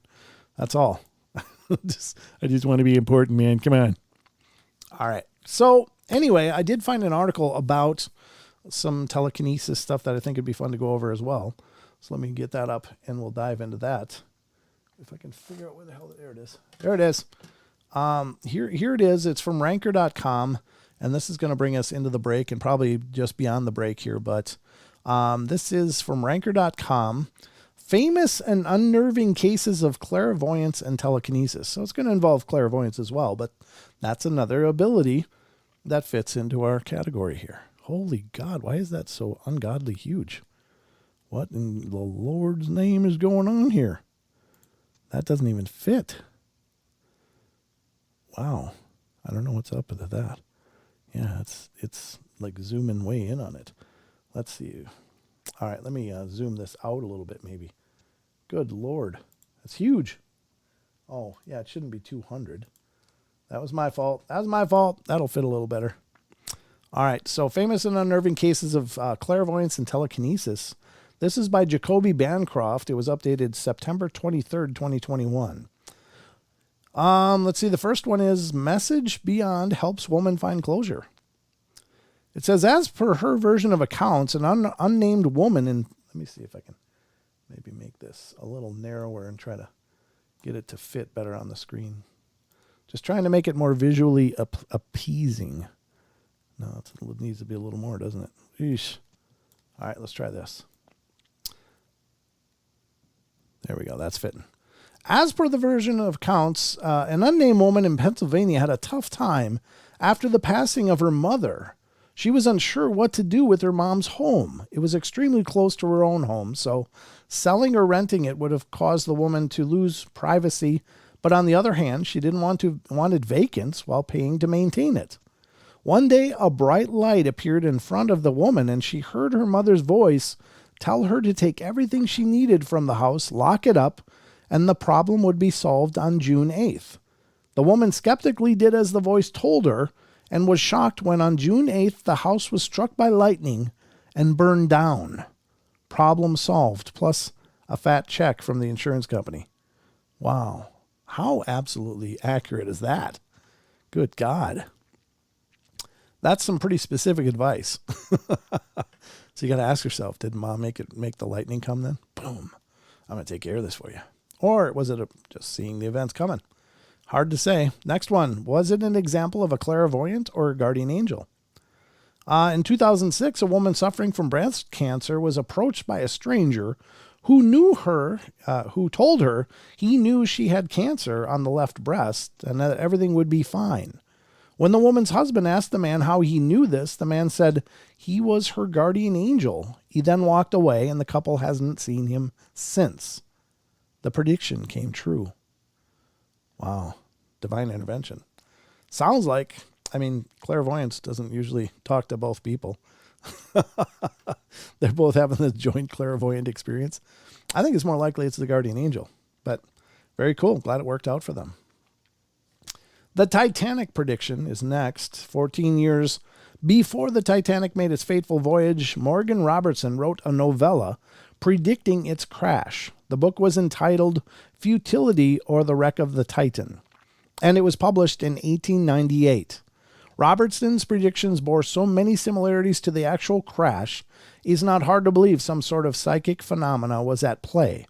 A: That's all. I just want to be important, man. Come on. All right. So anyway, I did find an article about some telekinesis stuff that I think would be fun to go over as well. So let me get that up and we'll dive into that. If I can figure out where the hell, there it is. There it is. Here it is. It's from ranker.com. And this is going to bring us into the break and probably just beyond the break here. But this is from ranker.com. Famous and unnerving cases of clairvoyance and telekinesis. So it's going to involve clairvoyance as well. But that's another ability that fits into our category here. Holy God, why is that so ungodly huge? What in the Lord's name is going on here? That doesn't even fit. Wow. I don't know what's up with that. Yeah, it's like zooming way in on it. Let's see. All right, let me zoom this out a little bit maybe. Good Lord. That's huge. Oh, yeah, it shouldn't be 200. That was my fault. That'll fit a little better. All right, so famous and unnerving cases of clairvoyance and telekinesis. This is by Jacoby Bancroft. It was updated September 23rd, 2021. Let's see. The first one is Message Beyond helps woman find closure. It says, as per her version of accounts, an unnamed woman in... Let me see if I can maybe make this a little narrower and try to get it to fit better on the screen. Just trying to make it more visually appeasing. No, it needs to be a little more, doesn't it? Eesh. All right, let's try this. There we go. That's fitting. As per the version of accounts, an unnamed woman in Pennsylvania had a tough time after the passing of her mother. She was unsure what to do with her mom's home. It was extremely close to her own home, so selling or renting it would have caused the woman to lose privacy. But on the other hand, she didn't wanted vacant while paying to maintain it. One day, a bright light appeared in front of the woman, and she heard her mother's voice tell her to take everything she needed from the house, lock it up, and the problem would be solved on June 8th. The woman skeptically did as the voice told her and was shocked when on June 8th the house was struck by lightning and burned down. Problem solved, plus a fat check from the insurance company. Wow. How absolutely accurate is that? Good God. That's some pretty specific advice. So you got to ask yourself, did mom make the lightning come then? Boom. I'm going to take care of this for you. Or was it just seeing the events coming? Hard to say. Next one. Was it an example of a clairvoyant or a guardian angel? In 2006, a woman suffering from breast cancer was approached by a stranger who told her he knew she had cancer on the left breast and that everything would be fine. When the woman's husband asked the man how he knew this, the man said he was her guardian angel. He then walked away, and the couple hasn't seen him since. The prediction came true. Wow. Divine intervention. Sounds like, clairvoyance doesn't usually talk to both people. They're both having the joint clairvoyant experience. I think it's more likely it's the guardian angel, but very cool. Glad it worked out for them. The Titanic prediction is next. 14 years before the Titanic made its fateful voyage, Morgan Robertson wrote a novella predicting its crash. The book was entitled Futility or the Wreck of the Titan, and it was published in 1898. Robertson's predictions bore so many similarities to the actual crash, it's not hard to believe some sort of psychic phenomena was at play.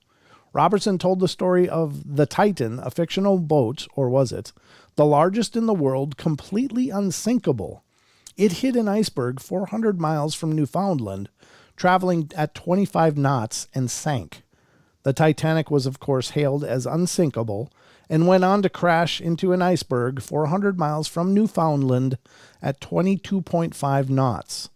A: Robertson told the story of the Titan, a fictional boat, or was it, the largest in the world, completely unsinkable. It hit an iceberg 400 miles from Newfoundland, traveling at 25 knots, and sank. The Titanic was, of course, hailed as unsinkable and went on to crash into an iceberg 400 miles from Newfoundland at 22.5 knots.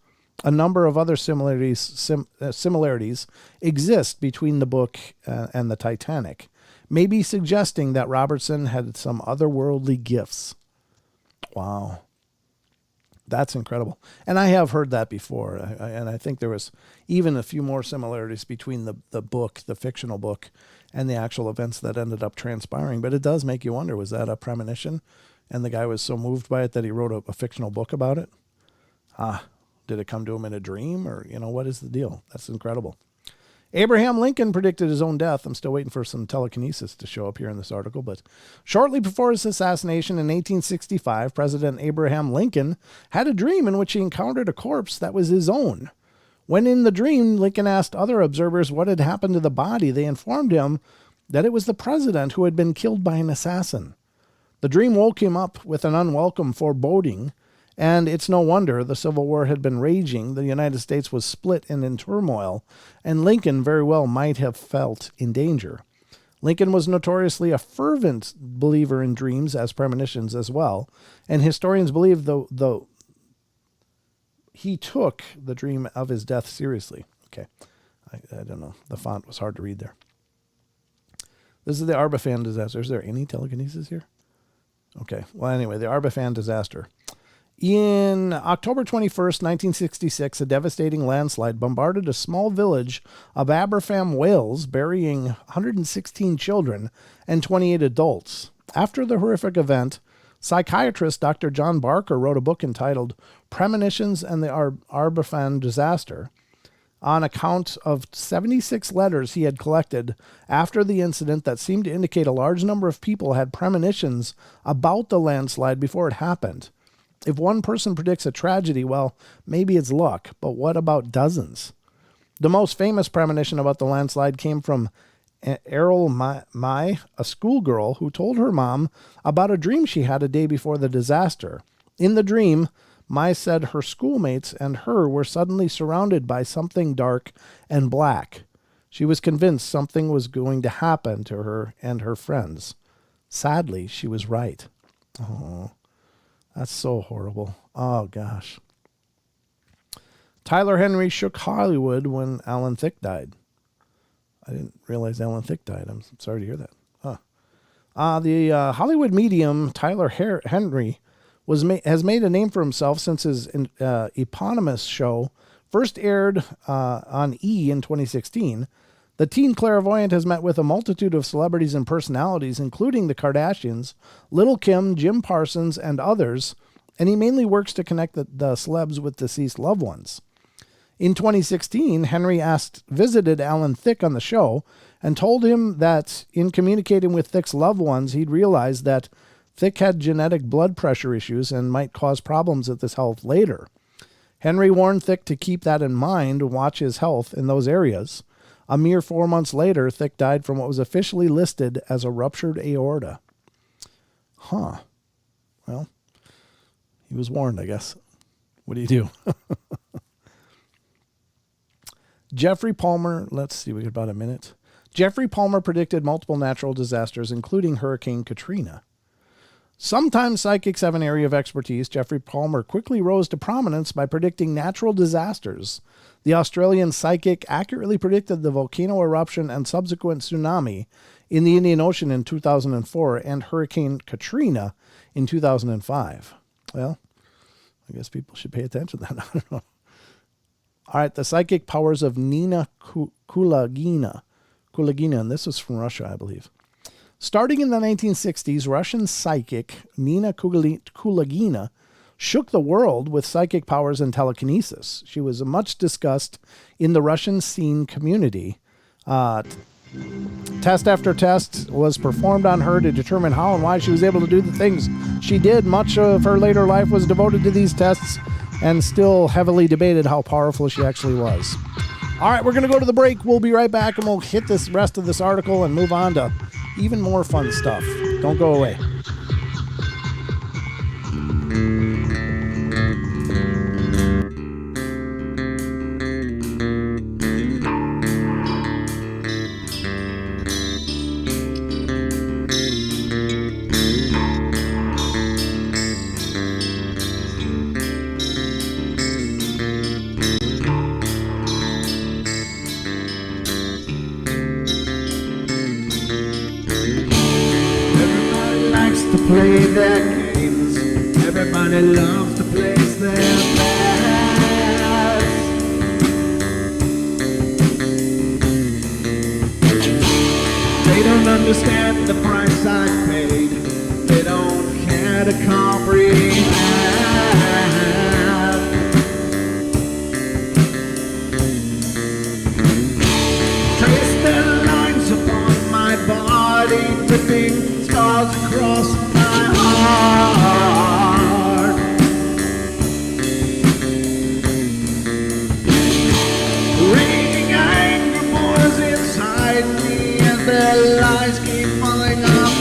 A: A number of other similarities exist between the book and the Titanic, maybe suggesting that Robertson had some otherworldly gifts. Wow. That's incredible. And I have heard that before, and I think there was even a few more similarities between the book, the fictional book, and the actual events that ended up transpiring. But it does make you wonder, was that a premonition? And the guy was so moved by it that he wrote a fictional book about it? Did it come to him in a dream? Or, what is the deal? That's incredible. Abraham Lincoln predicted his own death. I'm still waiting for some telekinesis to show up here in this article. But shortly before his assassination in 1865, President Abraham Lincoln had a dream in which he encountered a corpse that was his own. When in the dream, Lincoln asked other observers what had happened to the body. They informed him that it was the president who had been killed by an assassin. The dream woke him up with an unwelcome foreboding, and it's no wonder. The Civil War had been raging, the United States was split and in turmoil, and Lincoln very well might have felt in danger. Lincoln was notoriously a fervent believer in dreams as premonitions as well, and historians believe though he took the dream of his death seriously. Okay, I don't know. The font was hard to read there. This is the Arbifan disaster. Is there any telekinesis here? Okay, well anyway, the Arbifan disaster. In October 21st, 1966, a devastating landslide bombarded a small village of Aberfan, Wales, burying 116 children and 28 adults. After the horrific event, psychiatrist Dr. John Barker wrote a book entitled Premonitions and the Arbifan Disaster, on account of 76 letters he had collected after the incident that seemed to indicate a large number of people had premonitions about the landslide before it happened. If one person predicts a tragedy, well, maybe it's luck, but what about dozens? The most famous premonition about the landslide came from Errol Mai, a schoolgirl who told her mom about a dream she had a day before the disaster. In the dream, Mai said her schoolmates and her were suddenly surrounded by something dark and black. She was convinced something was going to happen to her and her friends. Sadly, she was right. Oh. That's so horrible. Oh, gosh. Tyler Henry shook Hollywood when Alan Thicke died. I didn't realize Alan Thicke died. I'm sorry to hear that. The Hollywood medium Tyler Henry has made a name for himself since his eponymous show first aired on E! In 2016. The teen clairvoyant has met with a multitude of celebrities and personalities, including the Kardashians, Lil' Kim, Jim Parsons, and others, and he mainly works to connect the celebs with deceased loved ones. In 2016, Henry visited Alan Thicke on the show and told him that in communicating with Thicke's loved ones, he'd realized that Thicke had genetic blood pressure issues and might cause problems with his health later. Henry warned Thicke to keep that in mind and watch his health in those areas. A mere 4 months later, Thicke died from what was officially listed as a ruptured aorta. Huh. Well, he was warned, I guess. What do you do? Jeffrey Palmer, let's see, we got about a minute. Jeffrey Palmer predicted multiple natural disasters, including Hurricane Katrina. Sometimes psychics have an area of expertise. Jeffrey Palmer quickly rose to prominence by predicting natural disasters. The Australian psychic accurately predicted the volcano eruption and subsequent tsunami in the Indian Ocean in 2004 and Hurricane Katrina in 2005. Well, I guess people should pay attention to that. I don't know. All right, the psychic powers of Nina Kulagina, and this was from Russia, I believe. Starting in the 1960s, Russian psychic Nina Kulagina shook the world with psychic powers and telekinesis. She was much discussed in the Russian scene community. Test after test was performed on her to determine how and why she was able to do the things she did. Much of her later life was devoted to these tests and still heavily debated how powerful she actually was. All right, we're going to go to the break. We'll be right back, and we'll hit this rest of this article and move on to even more fun stuff. Don't go away.
B: Play their games. Everybody loves to place their bets. They don't understand the price I paid. They don't care to comprehend. Trace their lines upon my body, dripping stars across my heart. Raging anger pours inside me as their lies keep falling apart.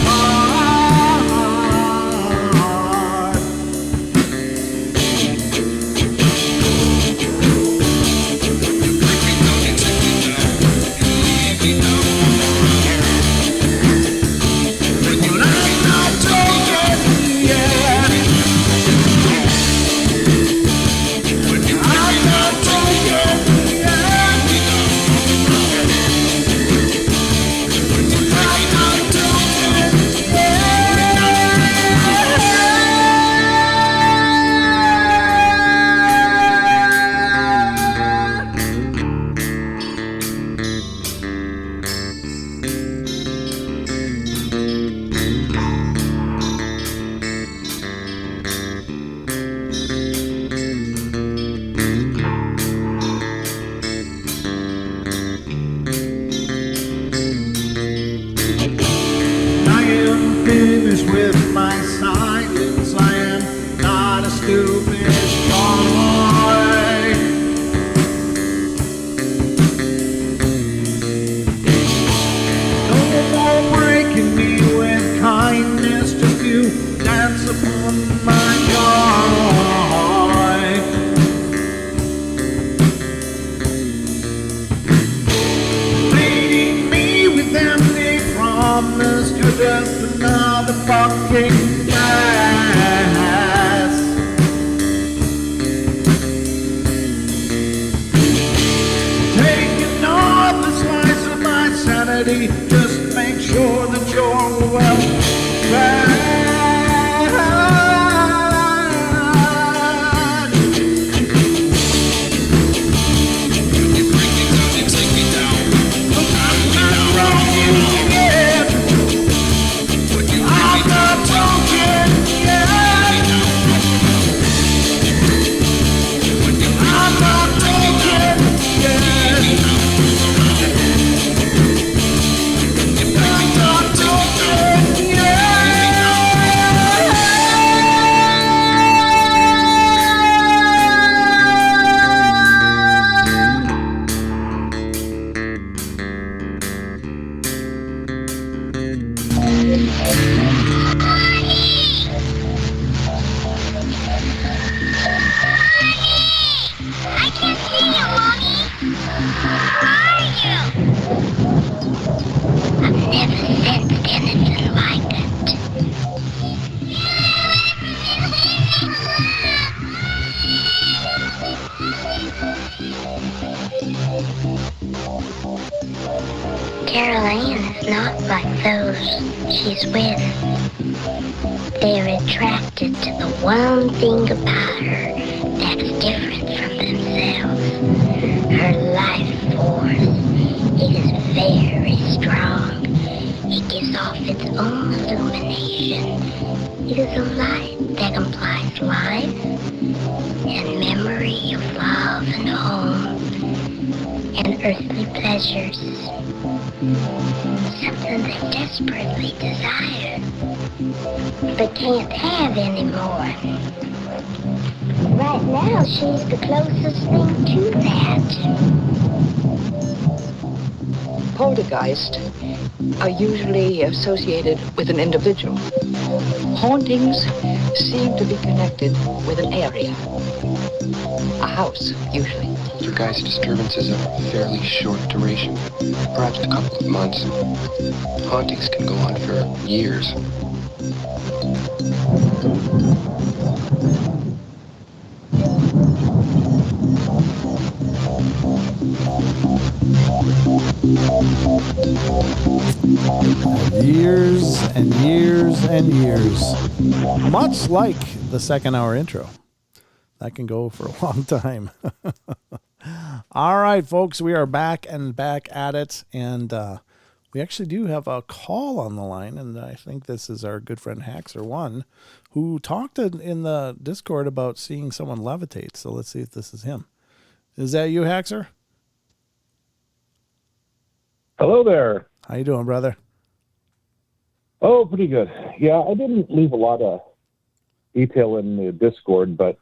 B: With my silence, I am not a stupid boy. No more breaking me with kindness, just you dance upon my joy. Leading me with empty promise, you're just another fucking mess. Taking off the slice of my sanity, just make sure that you're well fed.
C: she's with, they're attracted to the one thing about her that's different from themselves. Her life force, it is very strong. It gives off its own illumination. It is a light that implies life and memory of love and home and earthly pleasures. Something they desperately desire, but can't have anymore. Right now, she's the closest thing to that.
D: Poltergeists are usually associated with an individual. Hauntings seem to be connected with an area. A house, usually.
E: Poltergeist disturbances are fairly short duration, perhaps a couple of months. Hauntings can go on for years.
A: Years and years and years. Much like the second hour intro. That can go for a long time. All right, folks, we are back at it. And we actually do have a call on the line. And I think this is our good friend Haxer1, who talked in the Discord about seeing someone levitate. So let's see if this is him. Is that you, Haxer?
F: Hello there.
A: How you doing, brother?
F: Oh, pretty good. Yeah, I didn't leave a lot of detail in the Discord, but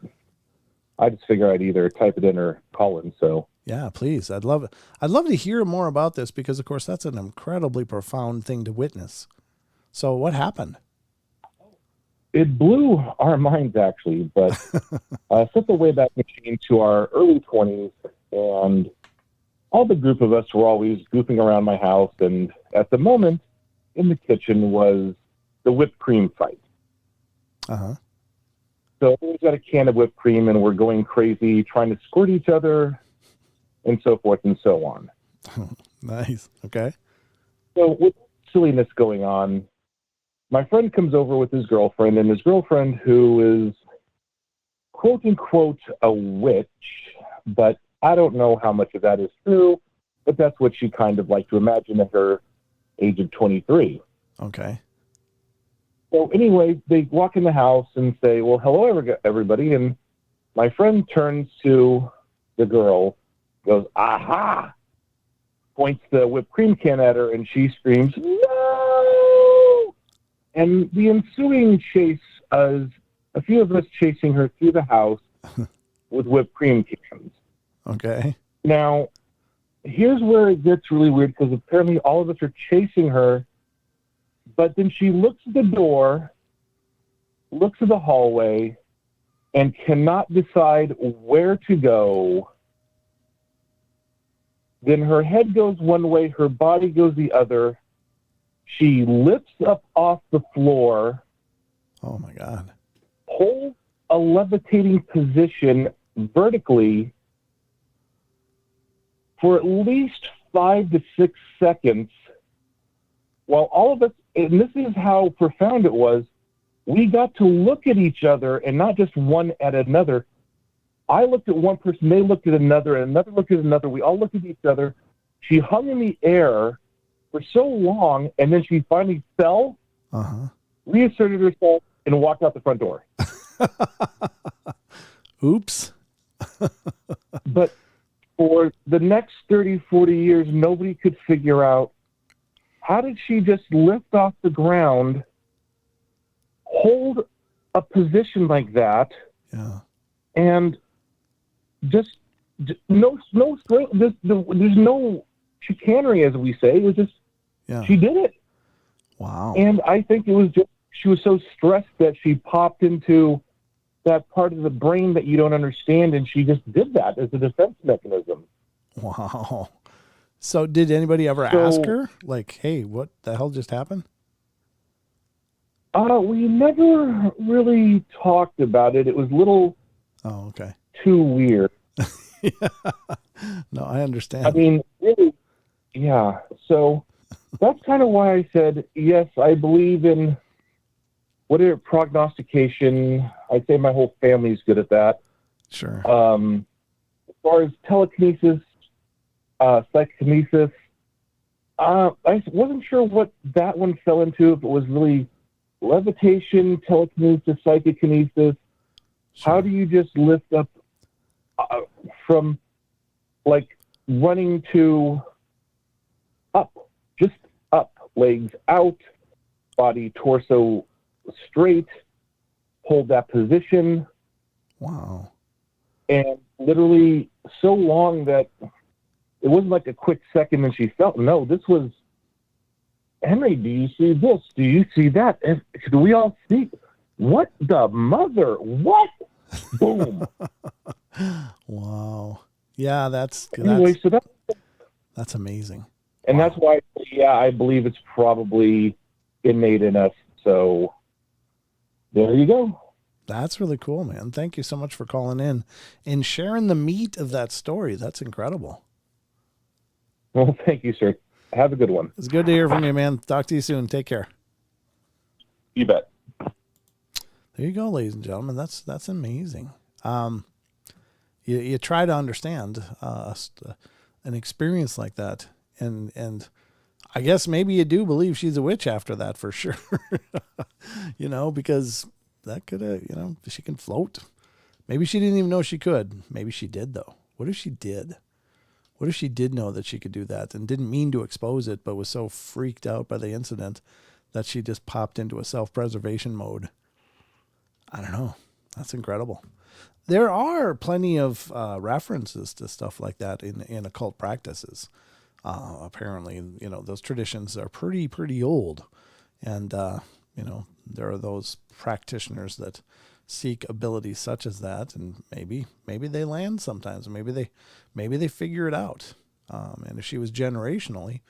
F: I just figure I'd either type it in or call in. So
A: yeah, please. I'd love to hear more about this because, of course, that's an incredibly profound thing to witness. So what happened?
F: it blew our minds, actually, but set the Wayback Machine to our early 20s, and all the group of us were always goofing around my house, and at the moment, in the kitchen was the whipped cream fight.
A: Uh-huh.
F: So we've got a can of whipped cream, and we're going crazy, trying to squirt each other, and so forth and so on.
A: Nice. Okay.
F: So with silliness going on, my friend comes over with his girlfriend, and his girlfriend, who is quote-unquote a witch, but I don't know how much of that is true, but that's what she kind of liked to imagine at her age of 23.
A: Okay.
F: So anyway, they walk in the house and say, well, hello, everybody. And my friend turns to the girl, goes, aha, points the whipped cream can at her, and she screams, no! And the ensuing chase is a few of us chasing her through the house with whipped cream cans.
A: Okay.
F: Now, here's where it gets really weird, because apparently all of us are chasing her, but then she looks at the door, looks at the hallway, and cannot decide where to go. Then her head goes one way, her body goes the other. She lifts up off the floor.
A: Oh, my God.
F: Holds a levitating position vertically for at least 5 to 6 seconds, while all of us, and this is how profound it was, we got to look at each other, and not just one at another. I looked at one person, they looked at another, and another looked at another. We all looked at each other. She hung in the air for so long, and then she finally fell, reasserted herself, and walked out the front door.
A: Oops.
F: But for the next 30, 40 years, nobody could figure out, how did she just lift off the ground, hold a position like that, and just no strength. There's no chicanery, as we say. It was just, she did it.
A: Wow.
F: And I think it was just, she was so stressed that she popped into that part of the brain that you don't understand, and she just did that as a defense mechanism.
A: Wow. So did anybody ever ask her, like, hey, what the hell just happened?
F: We never really talked about it. It was a little too weird.
A: No, I understand.
F: I mean, really, yeah. So That's kind of why I said, yes, I believe in prognostication. I'd say my whole family's good at that.
A: Sure.
F: As far as telekinesis, psychokinesis, I wasn't sure what that one fell into, if it was really levitation, telekinesis, psychokinesis.
A: Sure.
F: How do you just lift up from like running to up, just up, legs out, body, torso straight, hold that position.
A: Wow.
F: And literally so long that it wasn't like a quick second and she felt. No, this was, Henry, do you see this? Do you see that? And do we all see? What the mother? What? Boom.
A: Wow. Yeah, that's
F: Anyway, so
A: that's amazing.
F: And
A: Wow.
F: that's why, yeah, I believe it's probably innate in us. So there you go.
A: That's really cool, man. Thank you so much for calling in and sharing the meat of that story. That's incredible.
F: Well, thank you, sir. Have a good one.
A: It's good to hear from you, man. Talk to you soon. Take care.
F: You bet.
A: There you go, ladies and gentlemen. That's amazing. You try to understand an experience like that, and I guess maybe you do believe she's a witch after that for sure. Because that could have, she can float. Maybe she didn't even know she could. Maybe she did though. What if she did? What if she did know that she could do that and didn't mean to expose it, but was so freaked out by the incident that she just popped into a self-preservation mode? I don't know. That's incredible. There are plenty of references to stuff like that in occult practices. Apparently, those traditions are pretty old. And, there are those practitioners that seek abilities such as that, and maybe they land sometimes. Maybe they figure it out. And if she was generationally,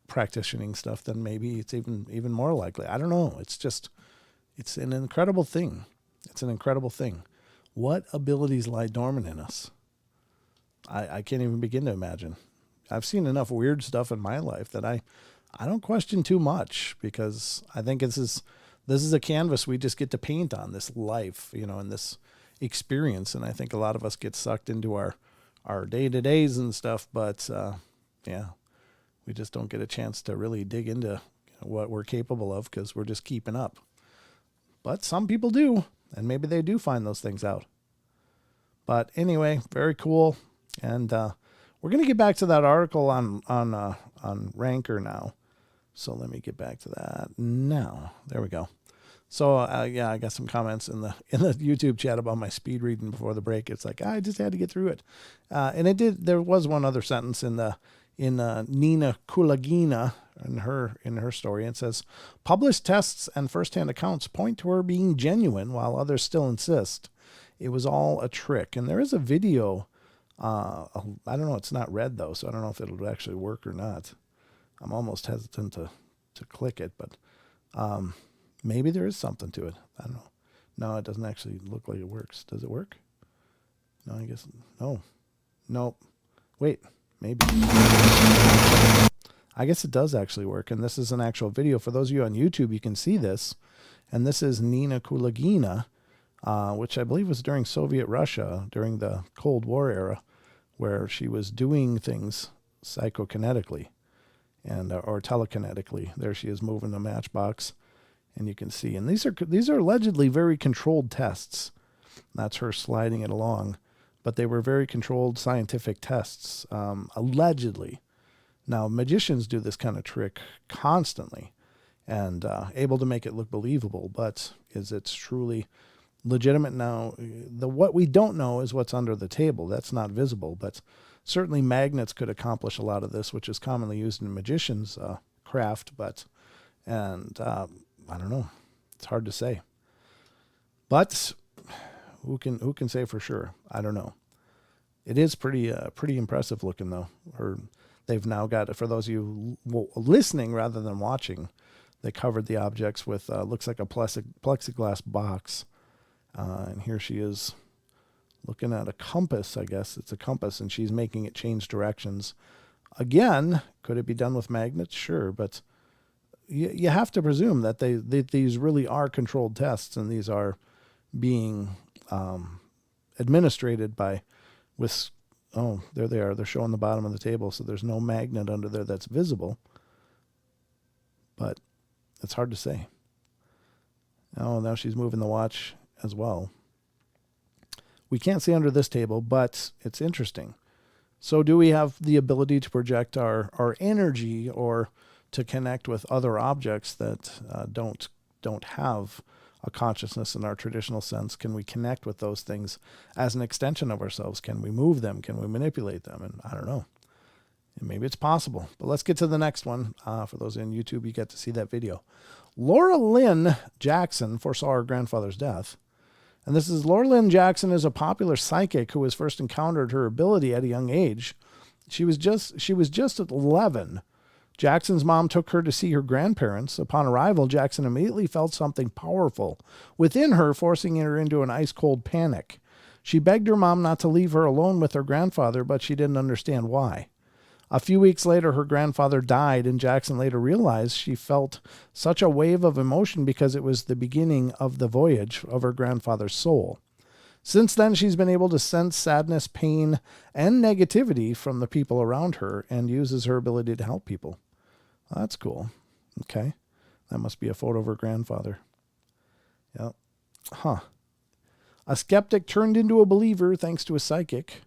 A: practicing stuff, then maybe it's even more likely. I don't know. It's an incredible thing. It's an incredible thing. What abilities lie dormant in us? I can't even begin to imagine. I've seen enough weird stuff in my life that I don't question too much, because I think this is a canvas we just get to paint on, this life, and this experience. And I think a lot of us get sucked into our day-to-days and stuff, but we just don't get a chance to really dig into what we're capable of, because we're just keeping up. But some people do, and maybe they do find those things out. But anyway, very cool. And we're going to get back to that article on Ranker now. So let me get back to that now. There we go. So I got some comments in the YouTube chat about my speed reading before the break. It's like I just had to get through it, and it did. There was one other sentence in Nina Kulagina in her story. It says, published tests and firsthand accounts point to her being genuine, while others still insist it was all a trick. And there is a video. I don't know. It's not red though, so I don't know if it'll actually work or not. I'm almost hesitant to click it, but maybe there is something to it. I don't know. No, it doesn't actually look like it works. Does it work? No, I guess no. Nope. Wait, maybe. I guess it does actually work, and this is an actual video. For those of you on YouTube, you can see this, and this is Nina Kulagina, which I believe was during Soviet Russia, during the Cold War era, where she was doing things psychokinetically and or telekinetically. There she is moving a matchbox, and you can see. And these are allegedly very controlled tests. That's her sliding it along, but they were very controlled scientific tests, allegedly. Now, magicians do this kind of trick constantly and able to make it look believable, but is it truly legitimate? Now, what we don't know is what's under the table. That's not visible, but certainly magnets could accomplish a lot of this, which is commonly used in magicians' craft, I don't know. It's hard to say. But who can say for sure? I don't know. It is pretty impressive looking though. They've now got, for those of you listening rather than watching, they covered the objects with looks like a plexiglass box, and here she is looking at a compass. I guess it's a compass, and she's making it change directions Again, could it be done with magnets? Sure, but you have to presume that these really are controlled tests, and these are being administrated with. Oh, there they are. They're showing the bottom of the table, so there's no magnet under there that's visible. But it's hard to say. Oh, now she's moving the watch as well. We can't see under this table, but it's interesting. So do we have the ability to project our energy or to connect with other objects that don't have a consciousness in our traditional sense? Can we connect with those things as an extension of ourselves? Can we move them? Can we manipulate them? And I don't know. And maybe it's possible. But let's get to the next one. For those in YouTube, you get to see that video. Laura Lynn Jackson foresaw her grandfather's death. And this is Laura Lynn Jackson is a popular psychic who was first encountered her ability at a young age. She was just 11. Jackson's mom took her to see her grandparents. Upon arrival, Jackson immediately felt something powerful within her, forcing her into an ice-cold panic. She begged her mom not to leave her alone with her grandfather, but she didn't understand why. A few weeks later, her grandfather died, and Jackson later realized she felt such a wave of emotion because it was the beginning of the voyage of her grandfather's soul. Since then, she's been able to sense sadness, pain, and negativity from the people around her and uses her ability to help people. Well, that's cool. Okay. That must be a photo of her grandfather. Yep. Huh. A skeptic turned into a believer thanks to a psychic.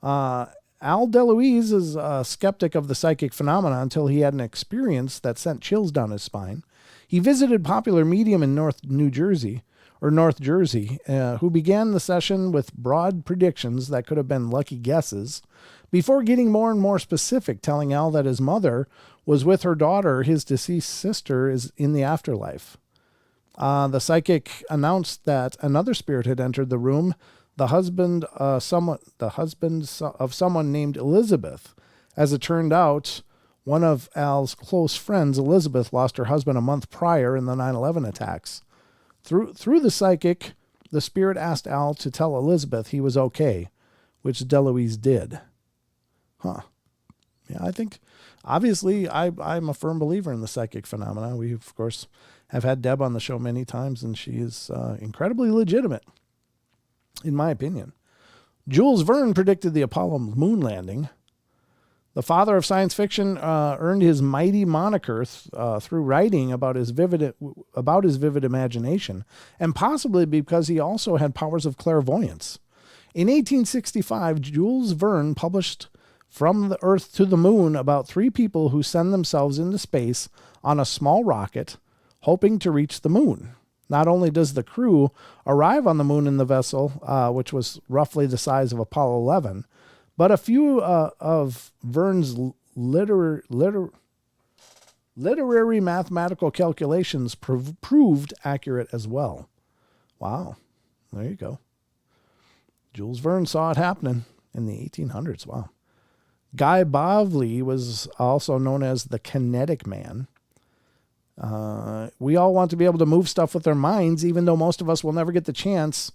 A: Al DeLuise is a skeptic of the psychic phenomena until he had an experience that sent chills down his spine. He visited popular medium in North Jersey, who began the session with broad predictions that could have been lucky guesses, before getting more and more specific, telling Al that his mother was with her daughter, his deceased sister is in the afterlife. The psychic announced that another spirit had entered the room, the husband of someone named Elizabeth. As it turned out, one of Al's close friends, Elizabeth, lost her husband a month prior in the 9/11 attacks. Through the psychic, the spirit asked Al to tell Elizabeth he was okay, which DeLuise did. Huh. Yeah, I think, obviously, I'm a firm believer in the psychic phenomena. We, of course, have had Deb on the show many times, and she is incredibly legitimate, in my opinion. Jules Verne predicted the Apollo moon landing. The father of science fiction earned his mighty moniker through writing about his vivid imagination, and possibly because he also had powers of clairvoyance. In 1865, Jules Verne published From the Earth to the Moon about 3 people who send themselves into space on a small rocket, hoping to reach the moon. Not only does the crew arrive on the moon in the vessel, which was roughly the size of Apollo 11, but a few of Verne's literary mathematical calculations proved accurate as well. Wow. There you go. Jules Verne saw it happening in the 1800s. Wow. Guy Bavli was also known as the Kinetic Man. We all want to be able to move stuff with our minds, even though most of us will never get the chance.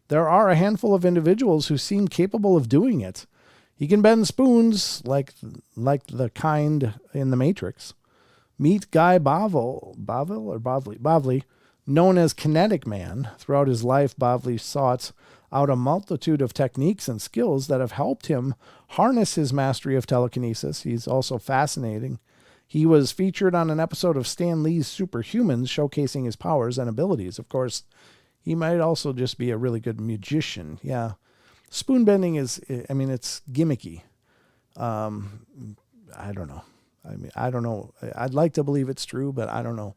A: There are a handful of individuals who seem capable of doing it. He can bend spoons like the kind in the Matrix. Meet Guy Bavli, known as Kinetic Man. Throughout his life, Bavli sought out a multitude of techniques and skills that have helped him harness his mastery of telekinesis. He's also fascinating. He was featured on an episode of Stan Lee's Superhumans, showcasing his powers and abilities. Of course, he might also just be a really good magician. Yeah. Spoon bending is, it's gimmicky. I don't know. I don't know. I'd like to believe it's true, but I don't know.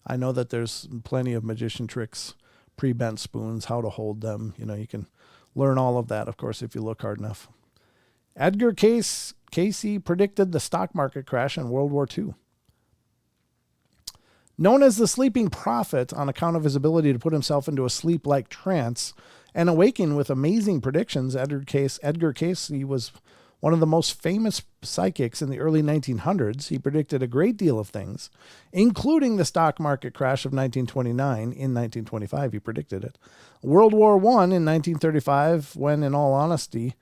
A: I know that there's plenty of magician tricks, pre-bent spoons, how to hold them. You can learn all of that, of course, if you look hard enough. Edgar Casey predicted the stock market crash in World War II. Known as the Sleeping Prophet on account of his ability to put himself into a sleep-like trance and awaken with amazing predictions, Edgar Casey was one of the most famous psychics in the early 1900s. He predicted a great deal of things, including the stock market crash of 1929. In 1925, he predicted it. World War I in 1935, when, in all honesty,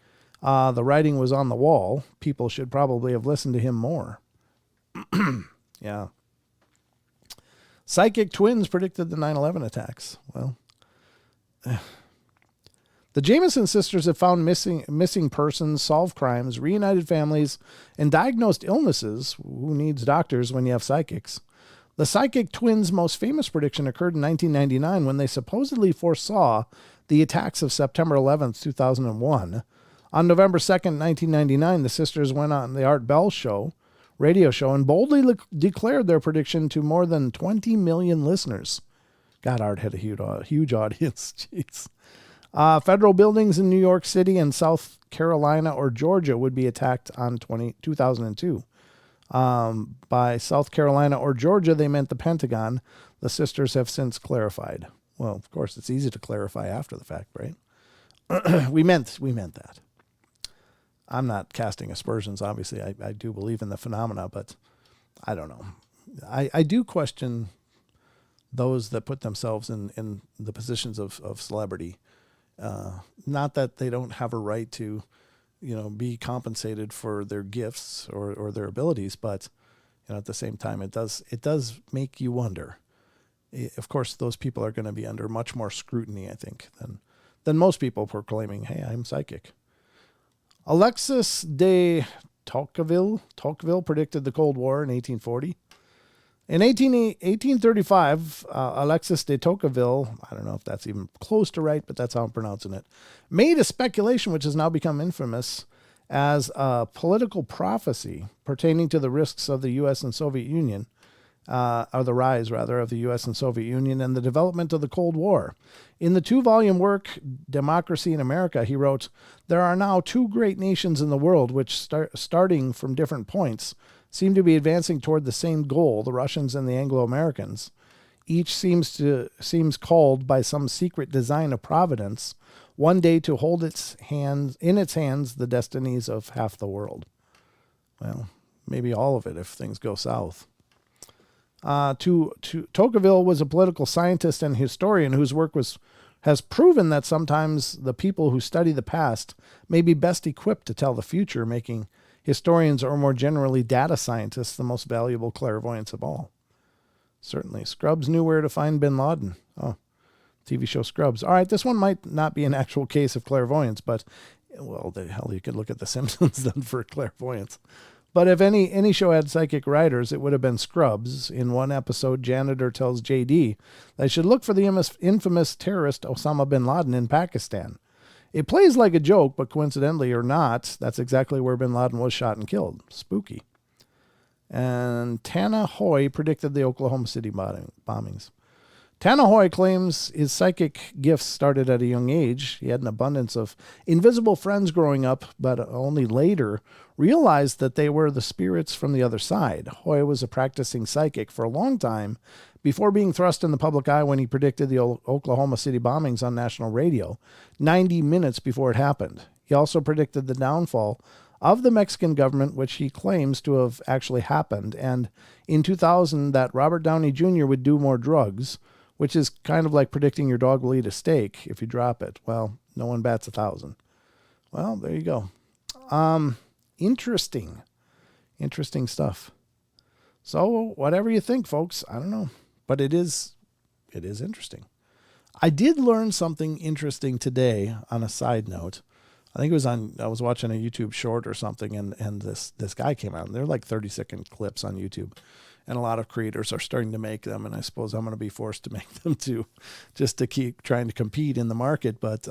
A: The writing was on the wall. People should probably have listened to him more. Yeah. Psychic twins predicted the 9/11 attacks. Well, the Jameson sisters have found missing persons, solved crimes, reunited families, and diagnosed illnesses. Who needs doctors when you have psychics? The psychic twins' most famous prediction occurred in 1999 when they supposedly foresaw the attacks of September 11th, 2001. On November 2nd, 1999, the sisters went on the Art Bell radio show, and boldly declared their prediction to more than 20 million listeners. God, Art had a huge audience. Jeez. Federal buildings in New York City and South Carolina or Georgia would be attacked on 2002. By South Carolina or Georgia, they meant the Pentagon. The sisters have since clarified. Well, of course, it's easy to clarify after the fact, right? we meant that. I'm not casting aspersions. Obviously, I do believe in the phenomena, but I don't know. I do question those that put themselves in the positions of celebrity. Not that they don't have a right to, be compensated for their gifts or their abilities, but at the same time, it does make you wonder. Of course, those people are going to be under much more scrutiny, I think, than most people proclaiming, "Hey, I'm psychic." Alexis de Tocqueville predicted the Cold War in 1840. In 1835, Alexis de Tocqueville, I don't know if that's even close to right, but that's how I'm pronouncing it, made a speculation which has now become infamous as a political prophecy pertaining to the risks of the U.S. and Soviet Union, or the rise, rather, of the U.S. and Soviet Union and the development of the Cold War. In the 2-volume work, Democracy in America, he wrote, "There are now 2 great nations in the world which, starting from different points, seem to be advancing toward the same goal, the Russians and the Anglo-Americans. Each seems called by some secret design of providence one day to hold in its hands the destinies of half the world." Well, maybe all of it if things go south. Tocqueville was a political scientist and historian whose work has proven that sometimes the people who study the past may be best equipped to tell the future, making historians, or more generally data scientists, the most valuable clairvoyants of all. Certainly. Scrubs knew where to find bin Laden. Oh, TV show Scrubs. All right, this one might not be an actual case of clairvoyance, but, well, the hell, you could look at The Simpsons then for clairvoyance. But if any show had psychic writers, it would have been Scrubs. In one episode, janitor tells JD they should look for the infamous terrorist Osama bin Laden in Pakistan. It plays like a joke, but coincidentally or not, that's exactly where bin Laden was shot and killed. Spooky. And Tana Hoy predicted the Oklahoma City bombings. Tana Hoy claims his psychic gifts started at a young age. He had an abundance of invisible friends growing up, but only later realized that they were the spirits from the other side. Hoy was a practicing psychic for a long time before being thrust in the public eye when he predicted the Oklahoma City bombings on national radio, 90 minutes before it happened. He also predicted the downfall of the Mexican government, which he claims to have actually happened, and in 2000 that Robert Downey Jr. would do more drugs, which is kind of like predicting your dog will eat a steak if you drop it. Well, no one bats 1,000. Well, there you go. Interesting stuff. So whatever you think, folks, I don't know, but it is interesting. I did learn something interesting today on a side note. I think I was watching a YouTube short or something, and this guy came out, and they're like 30-second clips on YouTube. And a lot of creators are starting to make them, and I suppose I'm going to be forced to make them too, just to keep trying to compete in the market. But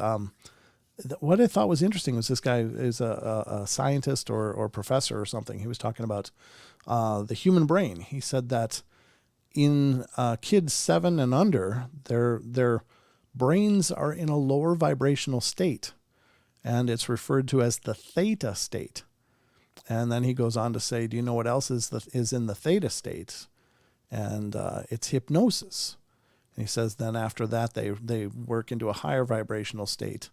A: what I thought was interesting was this guy is a scientist or professor or something. He was talking about the human brain. He said that in kids 7 and under, their brains are in a lower vibrational state, and it's referred to as the theta state. And then he goes on to say, do you know what else is in the theta state? And it's hypnosis. And he says then after that, they work into a higher vibrational state.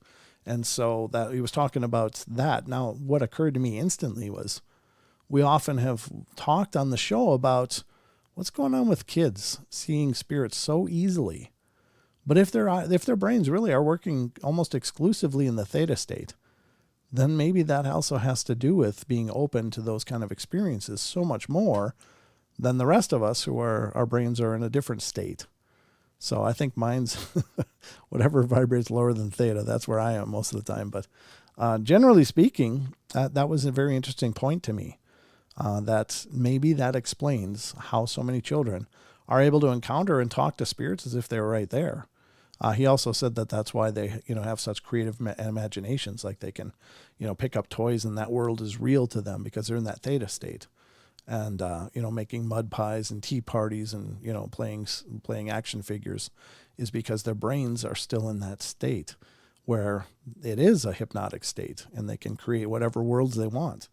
A: And so that he was talking about that. Now, what occurred to me instantly was we often have talked on the show about what's going on with kids seeing spirits so easily. But if their brains really are working almost exclusively in the theta state, then maybe that also has to do with being open to those kind of experiences so much more than the rest of us who are, our brains are in a different state. So I think mine's whatever vibrates lower than theta. That's where I am most of the time. But generally speaking, that was a very interesting point to me. That maybe that explains how so many children are able to encounter and talk to spirits as if they were right there. He also said that that's why they, have such creative imaginations, like they can, pick up toys and that world is real to them because they're in that theta state. And, making mud pies and tea parties and, playing action figures is because their brains are still in that state where it is a hypnotic state and they can create whatever worlds they want.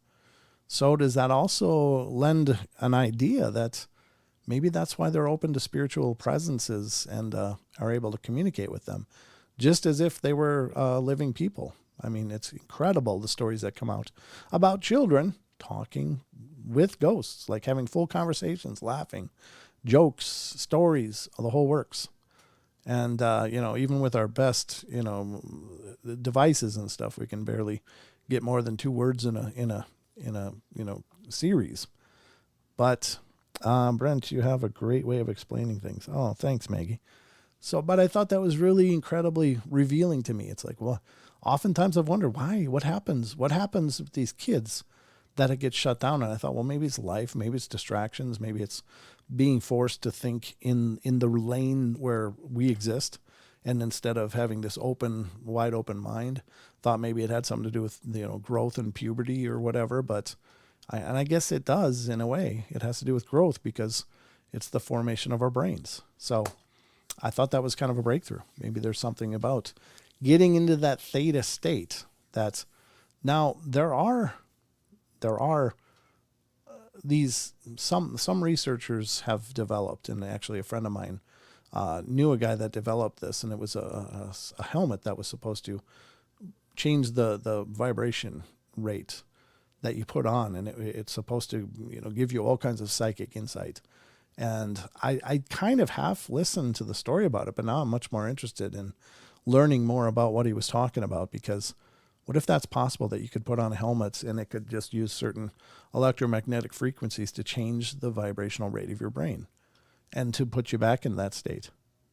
A: So does that also lend an idea that maybe that's why they're open to spiritual presences and are able to communicate with them, just as if they were living people? I mean, it's incredible, the stories that come out about children talking with ghosts, like having full conversations, laughing, jokes, stories, the whole works. And, even with our best, devices and stuff, we can barely get more than 2 words in a series. But, Brent, you have a great way of explaining things. Oh, thanks, Maggie. So, but I thought that was really incredibly revealing to me. It's like, well, oftentimes I've wondered what happens with these kids that it gets shut down. And I thought, well, maybe it's life, maybe it's distractions, maybe it's being forced to think in the lane where we exist. And instead of having this wide open mind, thought maybe it had something to do with, growth and puberty or whatever. But I guess it does in a way. It has to do with growth because it's the formation of our brains. So I thought that was kind of a breakthrough. Maybe there's something about getting into that theta state that now there are these, some researchers have developed, and actually a friend of mine knew a guy that developed this, and it was a helmet that was supposed to change the vibration rate that you put on, and it's supposed to give you all kinds of psychic insight. And I kind of half listened to the story about it, but now I'm much more interested in learning more about what he was talking about, because what if that's possible, that you could put on helmets and it could just use certain electromagnetic frequencies to change the vibrational rate of your brain and to put you back in that state?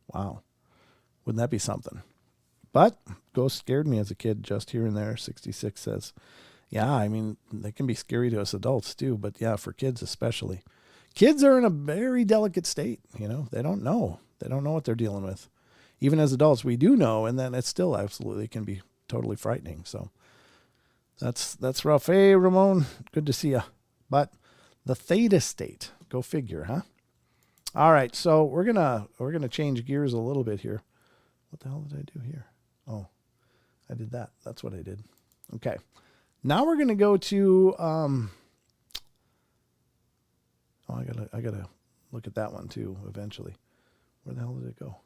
A: Wow. Wouldn't that be something? But ghosts scared me as a kid, just here and there. 66 says, yeah, I mean, they can be scary to us adults too, but yeah, for kids especially. Kids are in a very delicate state. They don't know. They don't know what they're dealing with. Even as adults, we do know, and then it still absolutely can be totally frightening. So that's rough. Hey, Ramon, good to see you. But the theta state, go figure, huh? All right, so we're gonna change gears a little bit here. What the hell did I do here? Oh, I did that. That's what I did. Okay, now we're gonna go to I gotta look at that one too eventually. Where the hell did it go?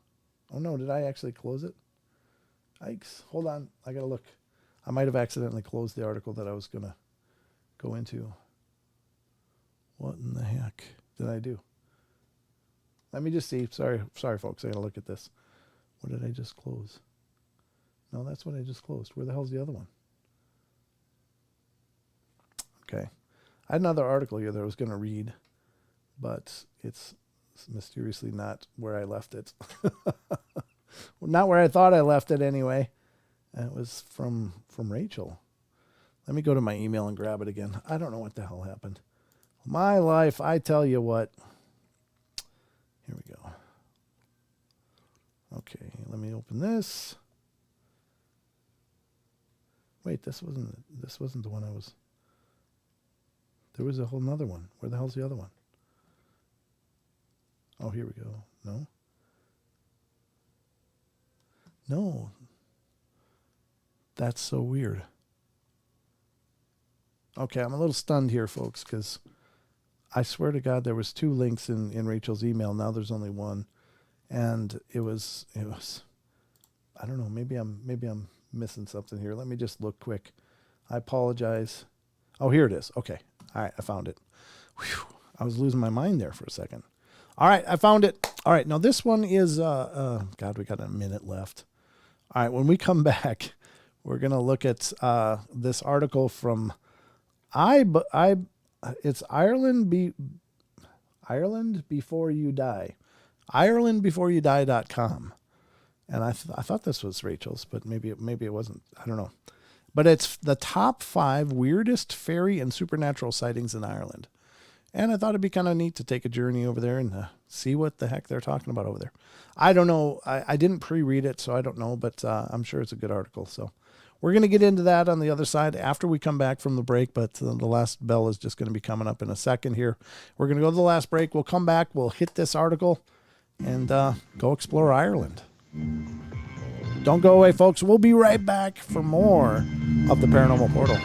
A: Oh no, did I actually close it? Yikes. Hold on. I got to look. I might have accidentally closed the article that I was going to go into. What in the heck did I do? Let me just see. Sorry, folks. I got to look at this. What did I just close? No, that's what I just closed. Where the hell's the other one? Okay. I had another article here that I was going to read, but it's mysteriously not where I left it. Not where I thought I left it anyway. And it was from Rachel. Let me go to my email and grab it again. I don't know what the hell happened. My life, I tell you what. Here we go. Okay, let me open this. Wait, this wasn't the one I was. There was a whole nother one. Where the hell's the other one? Oh, here we go. No. That's so weird. Okay, I'm a little stunned here, folks, because I swear to God there was 2 links in Rachel's email. Now there's only one. And it was I don't know, maybe I'm missing something here. Let me just look quick. I apologize. Oh, here it is. Okay. All right, I found it. Whew. I was losing my mind there for a second. All right, I found it. All right, now this one is God, we got a minute left. All right, when we come back, We're going to look at this article from it's Ireland Before You Die. IrelandBeforeYouDie.com. And I thought this was Rachel's, but maybe it wasn't. I don't know. But it's the top 5 weirdest fairy and supernatural sightings in Ireland. And I thought it'd be kind of neat to take a journey over there and see what the heck they're talking about over there. I don't know. I didn't pre-read it, so I don't know, but I'm sure it's a good article. So we're going to get into that on the other side after we come back from the break, but the last bell is just going to be coming up in a second here. We're going to go to the last break. We'll come back. We'll hit this article and go explore Ireland. Don't go away, folks. We'll be right back for more of the Paranormal Portal.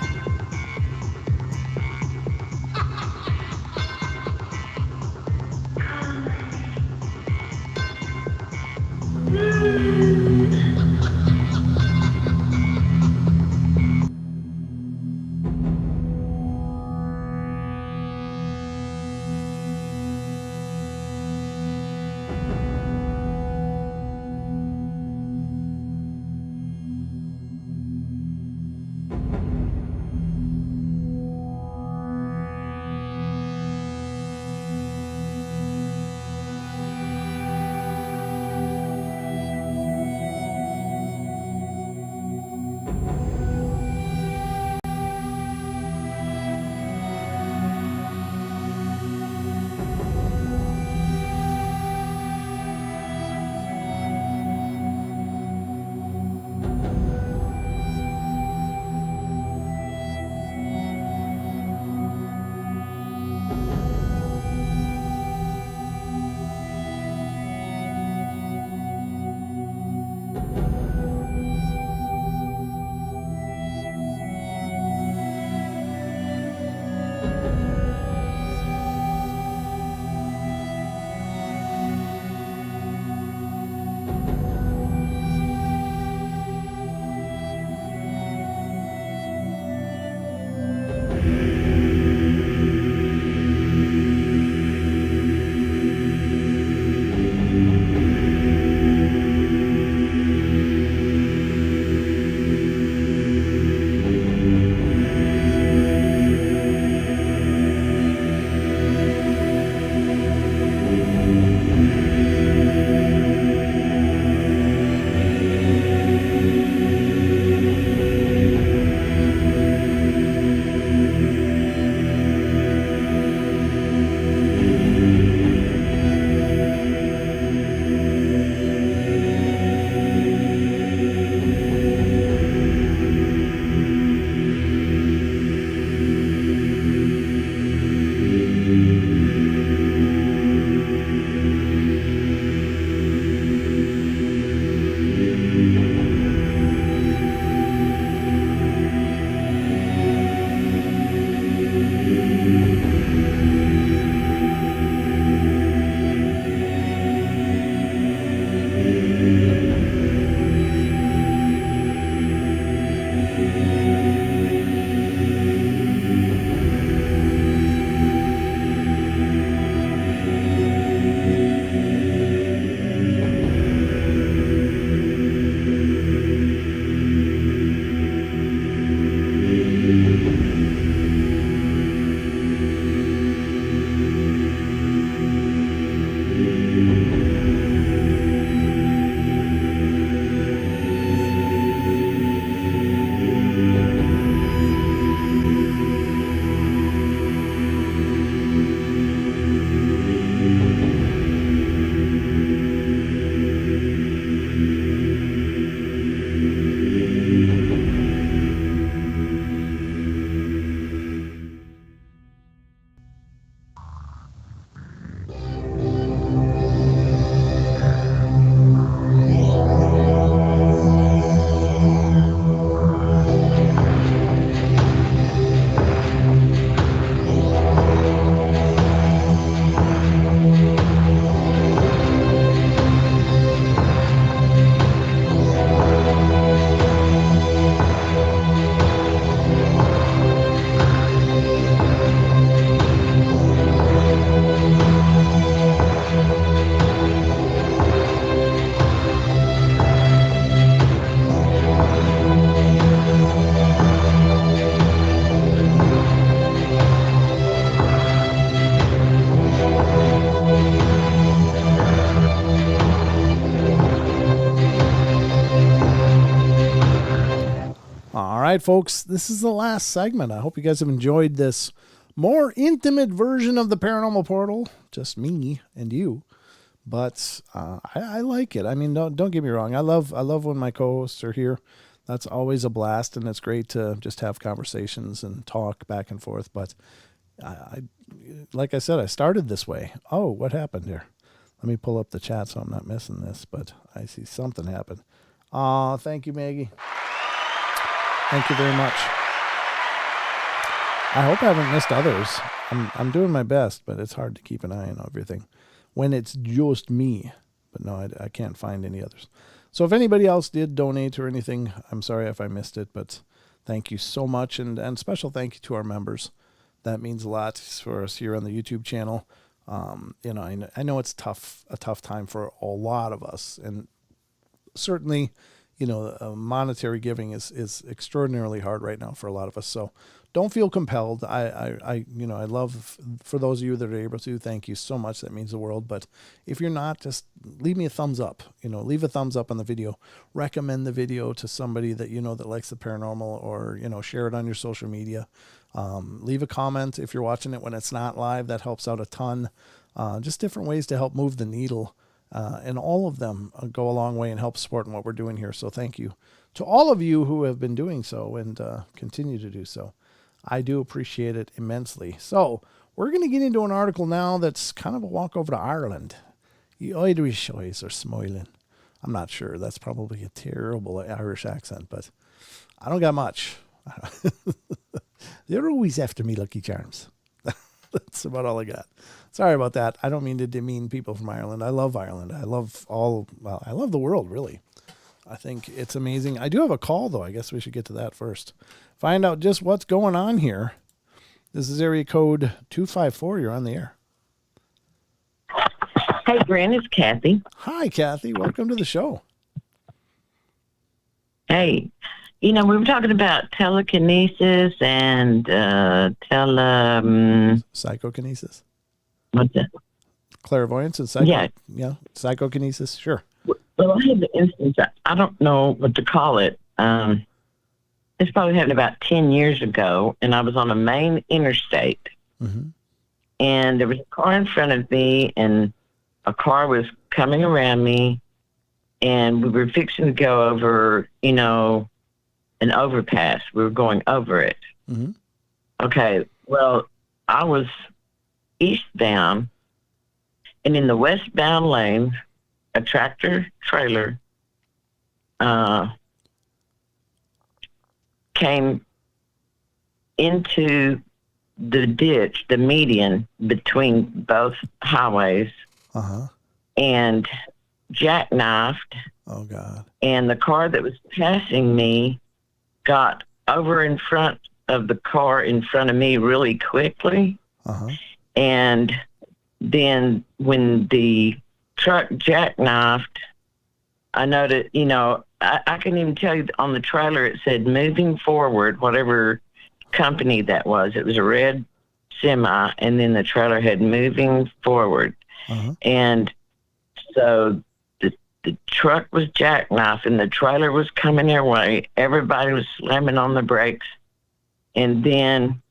A: right, folks, this is the last segment. I hope you guys have enjoyed this more intimate version of the Paranormal Portal. Just me and you. But I like it. I mean, don't get me wrong. I love when my co-hosts are here. That's always a blast, and it's great to just have conversations and talk back and forth. But I like I said, I started this way. Oh, what happened here? Let me pull up the chat so I'm not missing this, but I see something happen. Thank you, Maggie. Thank you very much. I hope I haven't missed others. I'm doing my best, but it's hard to keep an eye on everything when it's just me. But no, I can't find any others. So if anybody else did donate or anything, I'm sorry if I missed it, but thank you so much. And special thank you to our members. That means a lot for us here on the YouTube channel. You know, I know it's a tough time for a lot of us, and certainly, you know, monetary giving is extraordinarily hard right now for a lot of us. So don't feel compelled. I love, for those of you that are able to, thank you so much. That means the world. But if you're not, just leave me a thumbs up, leave a thumbs up on the video, recommend the video to somebody that, that likes the paranormal, or, share it on your social media. Leave a comment if you're watching it when it's not live. That helps out a ton. Just different ways to help move the needle. And all of them go a long way and help support in what we're doing here. So thank you to all of you who have been doing so and continue to do so. I do appreciate it immensely. So we're going to get into an article now that's kind of a walk over to Ireland. You Irish boys are smiling. I'm not sure. That's probably a terrible Irish accent, but I don't got much. They're always after me, Lucky Charms. That's about all I got. Sorry about that. I don't mean to demean people from Ireland. I love Ireland. I love the world, really. I think it's amazing. I do have a call, though. I guess we should get to that first. Find out just what's going on here. This is area code 254. You're on the air.
G: Hey, Brent, it's Kathy.
A: Hi, Kathy. Welcome to the show.
G: Hey, we were talking about telekinesis and
A: psychokinesis.
G: What's that?
A: Clairvoyance and psychokinesis. Sure.
G: Well, I had the instance. I don't know what to call it. This probably happened about 10 years ago, and I was on a main interstate, and there was a car in front of me, and a car was coming around me, and we were fixing to go over, an overpass. We were going over it. Okay. Well, I was eastbound, and in the westbound lane, a tractor trailer came into the ditch, the median between both highways, and jackknifed.
A: Oh, God.
G: And the car that was passing me got over in front of the car in front of me really quickly. And then when the truck jackknifed, I noted, I can even tell you on the trailer it said moving forward, whatever company that was. It was a red semi, and then the trailer had moving forward. And so the truck was jackknifed, and the trailer was coming their way. Everybody was slamming on the brakes. And then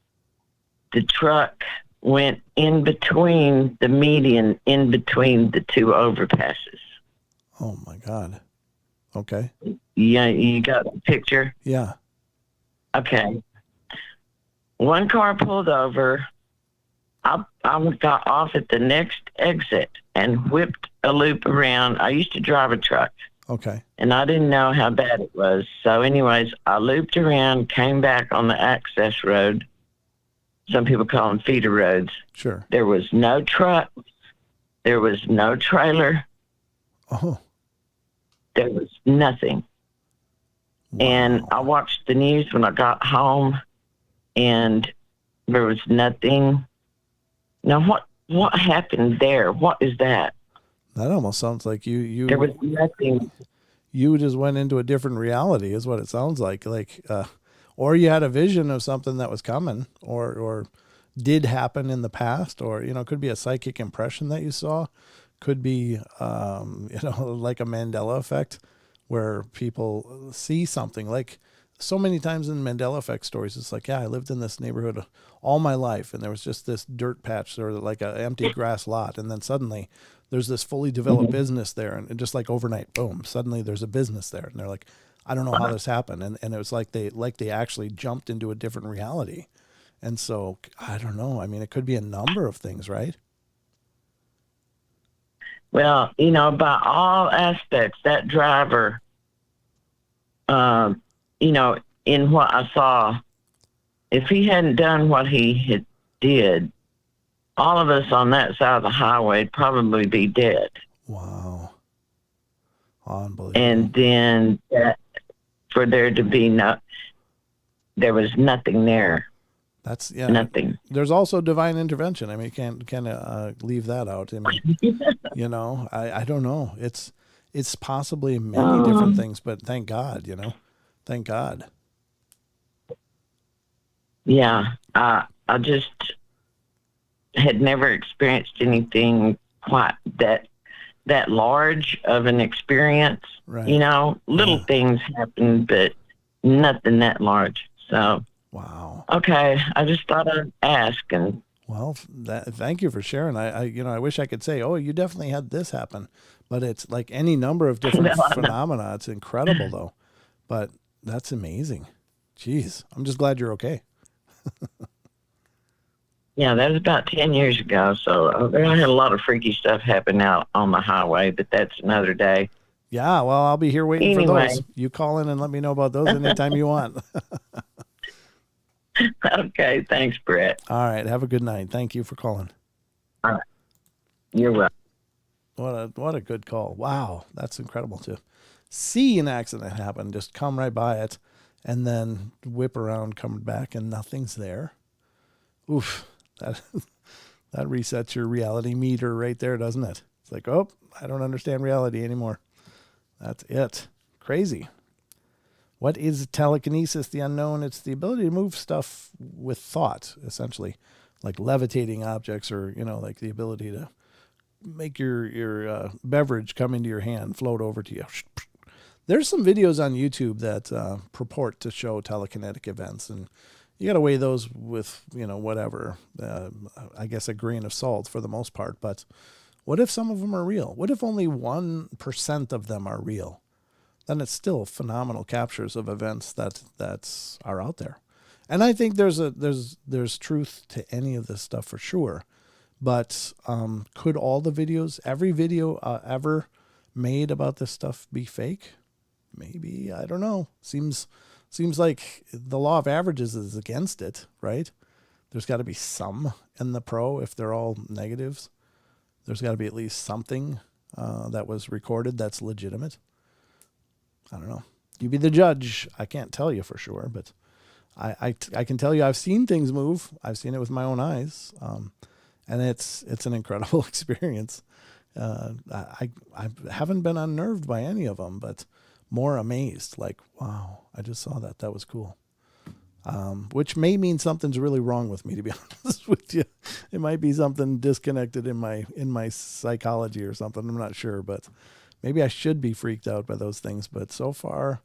G: the truck went in between the median, in between the two overpasses.
A: Oh, my God. Okay.
G: Yeah, you got the picture?
A: Yeah.
G: Okay. One car pulled over. I got off at the next exit and whipped a loop around. I used to drive a truck.
A: Okay.
G: And I didn't know how bad it was. So anyways, I looped around, came back on the access road. Some people call them feeder roads.
A: Sure.
G: There was no truck. There was no trailer.
A: Oh.
G: There was nothing.
A: Wow.
G: And I watched the news when I got home, and there was nothing. Now, what happened there? What is that?
A: That almost sounds like you.
G: There was nothing.
A: You just went into a different reality, is what it sounds like. Or you had a vision of something that was coming, or did happen in the past, or it could be a psychic impression that you saw. Could be like a Mandela effect, where people see something. Like so many times in Mandela effect stories, it's like, yeah, I lived in this neighborhood all my life, and there was just this dirt patch or like an empty grass lot, and then suddenly there's this fully developed business there, and just like overnight, boom, suddenly there's a business there, and they're like, I don't know how this happened, and it was like they actually jumped into a different reality, and so I don't know. I mean, it could be a number of things, right?
G: Well, by all aspects, that driver, in what I saw, if he hadn't done what he had did, all of us on that side of the highway would probably be dead.
A: Wow. Unbelievable.
G: And then for there to be there was nothing there.
A: That's
G: nothing.
A: There's also divine intervention. I mean, you can't leave that out. I mean, I don't know. It's possibly many different things, but thank God, thank God.
G: Yeah. I just had never experienced anything quite that large of an experience.
A: Right.
G: Little things happen, but nothing that large. So.
A: Wow.
G: Okay, I just thought I'd ask. And
A: well, thank you for sharing. I wish I could say, oh, you definitely had this happen, but it's like any number of different phenomena. It's incredible though, but that's amazing. Jeez, I'm just glad you're okay.
G: Yeah, that was about 10 years ago. So I had a lot of freaky stuff happen out on the highway, but that's another day.
A: Yeah, well, I'll be here waiting for those. You call in and let me know about those anytime you want.
G: Okay, thanks, Brett.
A: All right, have a good night. Thank you for calling.
G: All right, you're welcome.
A: What a good call. Wow, that's incredible to see an accident happen, just come right by it, and then whip around, come back, and nothing's there. Oof, that resets your reality meter right there, doesn't it? It's like, oh, I don't understand reality anymore. That's it. Crazy. What is telekinesis? The unknown. It's the ability to move stuff with thought, essentially, like levitating objects, or like the ability to make your beverage come into your hand, float over to you. There's some videos on YouTube that purport to show telekinetic events, and you got to weigh those with whatever. I guess a grain of salt for the most part. But what if some of them are real? What if only 1% of them are real? Then it's still phenomenal captures of events that are out there. And I think there's truth to any of this stuff for sure. But could all the videos, every video ever made about this stuff be fake? Maybe, I don't know. Seems like the law of averages is against it, right? There's got to be some in the pro. If they're all negatives, there's got to be at least something that was recorded that's legitimate. I don't know. You be the judge. I can't tell you for sure, but I can tell you I've seen things move. I've seen it with my own eyes, and it's an incredible experience. I haven't been unnerved by any of them, but more amazed. Like, wow, I just saw that. That was cool. Which may mean something's really wrong with me, to be honest with you. It might be something disconnected in my psychology or something. I'm not sure, but maybe I should be freaked out by those things, but so far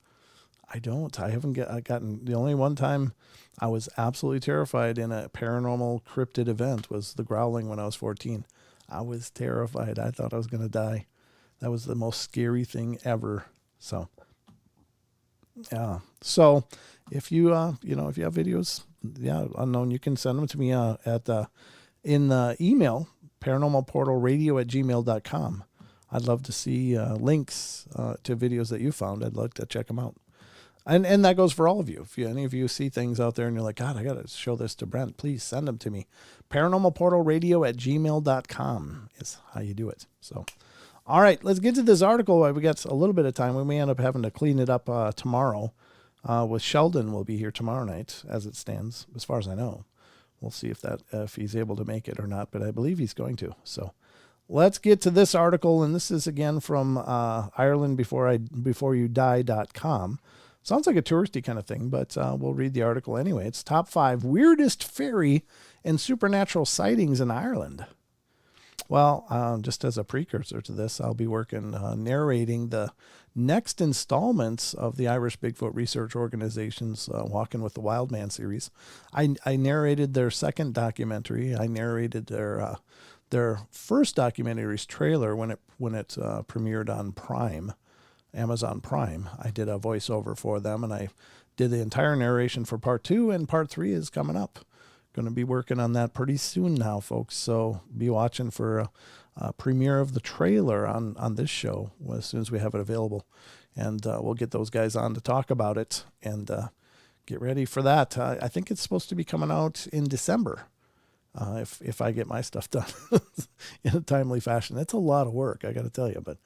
A: I don't. I haven't gotten. The only one time I was absolutely terrified in a paranormal cryptid event was the growling when I was 14. I was terrified. I thought I was going to die. That was the most scary thing ever. So, yeah. So if you, if you have videos, unknown, you can send them to me in the email, paranormalportalradio@gmail.com. I'd love to see links to videos that you found. I'd like to check them out. And that goes for all of you. If any of you see things out there and you're like, God, I got to show this to Brent, please send them to me. Paranormalportalradio@gmail.com is how you do it. So, all right, let's get to this article. We got a little bit of time. We may end up having to clean it up tomorrow. With Sheldon will be here tomorrow night, as it stands, as far as I know. We'll see if he's able to make it or not, but I believe he's going to. So let's get to this article, and this is again from IrelandBeforeYouDie.com. Sounds like a touristy kind of thing, but we'll read the article anyway. It's top 5 weirdest fairy and supernatural sightings in Ireland. Well, just as a precursor to this, I'll be working narrating the next installments of the Irish Bigfoot Research Organization's Walking with the Wild Man series. I narrated their second documentary. I narrated their first documentary's trailer when it premiered on Prime, Amazon Prime. I did a voiceover for them, and I did the entire narration for part 2, and part 3 is coming up. Going to be working on that pretty soon now, folks. So be watching for a premiere of the trailer on this show as soon as we have it available. And we'll get those guys on to talk about it and get ready for that. I think it's supposed to be coming out in December. If I get my stuff done in a timely fashion. It's a lot of work, I got to tell you, but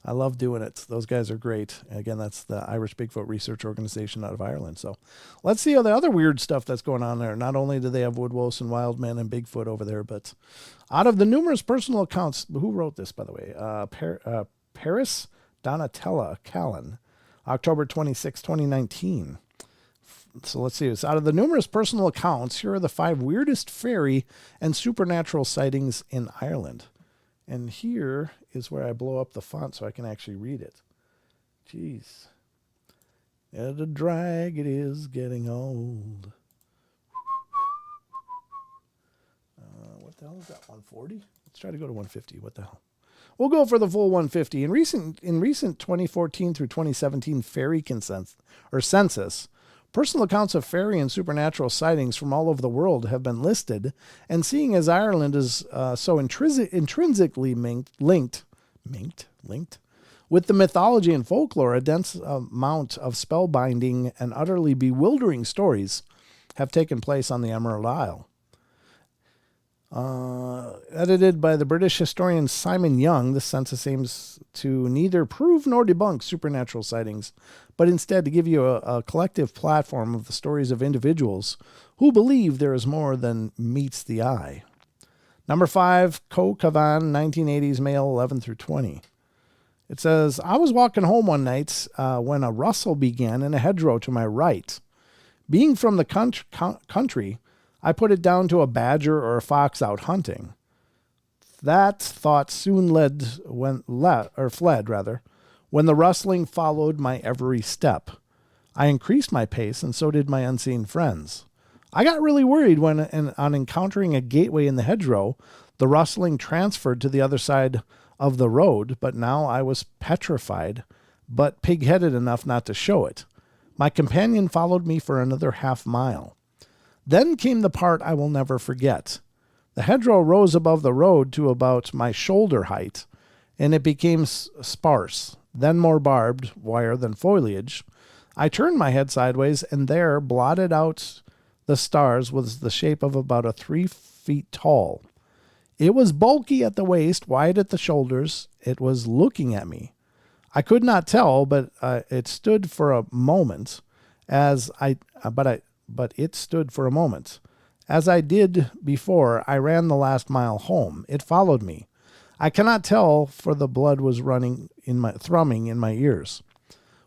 A: I love doing it. Those guys are great. Again, that's the Irish Bigfoot Research Organization out of Ireland. So let's see all the other weird stuff that's going on there. Not only do they have woodwolves and wild men and Bigfoot over there, but out of the numerous personal accounts, who wrote this, by the way? Paris Donatella Callan, October 26, 2019. So let's see. It's out of the numerous personal accounts, here are the 5 weirdest fairy and supernatural sightings in Ireland. And here is where I blow up the font so I can actually read it. Jeez. And the drag, it is getting old. What the hell is that, 140? Let's try to go to 150. What the hell? We'll go for the full 150. In recent 2014 through 2017 fairy census, personal accounts of fairy and supernatural sightings from all over the world have been listed, and seeing as Ireland is so intrinsically linked with the mythology and folklore, a dense amount of spellbinding and utterly bewildering stories have taken place on the Emerald Isle. Edited by the British historian Simon Young, the census aims to neither prove nor debunk supernatural sightings, but instead to give you a collective platform of the stories of individuals who believe there is more than meets the eye. Number 5, Co Cavan, 1980s, male, 11 through 20. It says, I was walking home one night when a rustle began in a hedgerow to my right. Being from the country, I put it down to a badger or a fox out hunting. That thought soon fled, when the rustling followed my every step. I increased my pace, and so did my unseen friends. I got really worried when, on encountering a gateway in the hedgerow, the rustling transferred to the other side of the road, but now I was petrified, but pig-headed enough not to show it. My companion followed me for another half mile. Then came the part I will never forget. The hedgerow rose above the road to about my shoulder height, and it became sparse, then more barbed wire than foliage. I turned my head sideways, and there, blotted out the stars, was the shape of about 3 feet tall. It was bulky at the waist, wide at the shoulders. It was looking at me. I could not tell, but it stood for a moment, but it stood for a moment. As I did before, I ran the last mile home. It followed me. I cannot tell, for the blood was thrumming in my ears.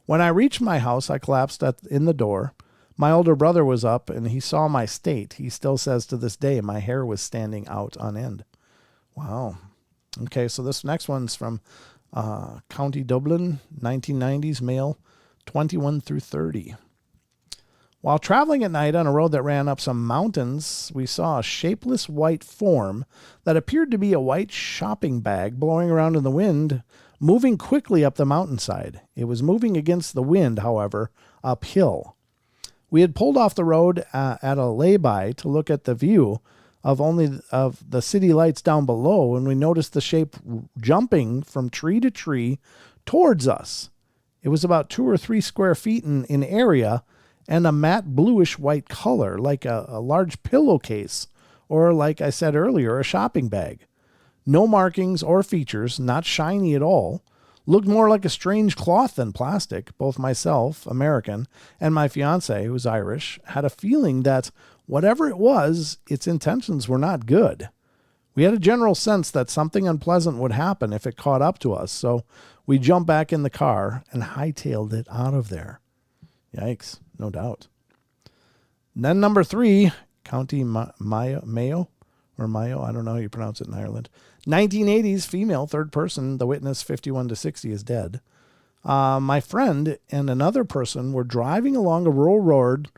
A: When I reached my house, I collapsed in the door. My older brother was up, and he saw my state. He still says to this day, my hair was standing out on end. Wow. Okay, so this next one's from County Dublin, 1990s, male, 21 through 30. While traveling at night on a road that ran up some mountains, we saw a shapeless white form that appeared to be a white shopping bag blowing around in the wind, moving quickly up the mountainside. It was moving against the wind, however, uphill. We had pulled off the road at a lay-by to look at the view of the city lights down below, when we noticed the shape jumping from tree to tree towards us. It was about 2 or 3 square feet in area, and a matte bluish white color, like a large pillowcase, or like I said earlier, a shopping bag. No markings or features, not shiny at all. Looked more like a strange cloth than plastic. Both myself, American, and my fiancé, who's Irish, had a feeling that whatever it was, its intentions were not good. We had a general sense that something unpleasant would happen if it caught up to us, so we jumped back in the car and hightailed it out of there. Yikes, no doubt. And then number 3, County Mayo, or Mayo. I don't know how you pronounce it in Ireland. 1980s female, third person. The witness, 51 to 60, is dead. My friend and another person were driving along a rural road,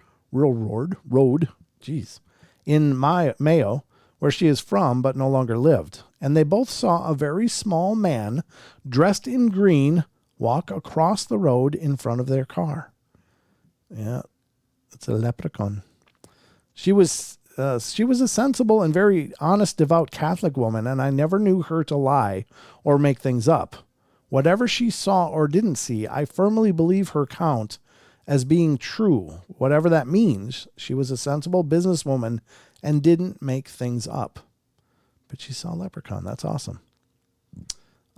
A: in Mayo, where she is from, but no longer lived. And they both saw a very small man dressed in green walk across the road in front of their car. Yeah, it's a leprechaun. She was a sensible and very honest, devout Catholic woman, and I never knew her to lie or make things up. Whatever she saw or didn't see, I firmly believe her count as being true. Whatever that means, she was a sensible businesswoman and didn't make things up. But she saw a leprechaun. That's awesome.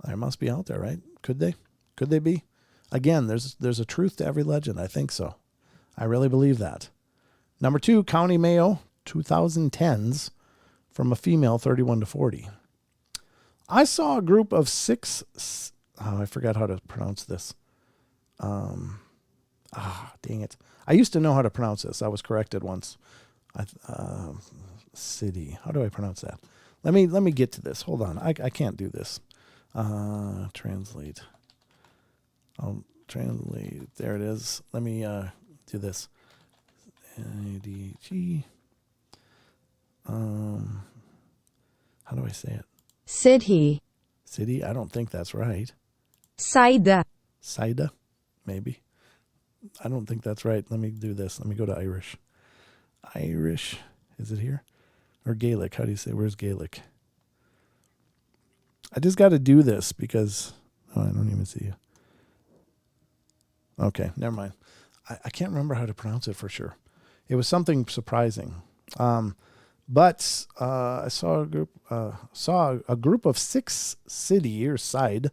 A: They must be out there, right? Could they? Could they be? Again, there's a truth to every legend. I think so. I really believe that. Number 2, County Mayo, 2010s, from a female, 31 to 40. I saw a group of 6... I forgot how to pronounce this. Dang it. I used to know how to pronounce this. I was corrected once. City. How do I pronounce that? Let me get to this. Hold on. I can't do this. Translate. I'll translate. There it is. Let me do this. ADG. How do I say it?
H: City.
A: City? I don't think that's right.
H: Saida.
A: Saida? Maybe. I don't think that's right. Let me do this. Let me go to Irish. Irish. Is it here? Or Gaelic? How do you say? Where's Gaelic? I just got to do this because... Oh, I don't even see you. Okay, never mind. I can't remember how to pronounce it for sure. It was something surprising. But I saw a group of 6 city or side,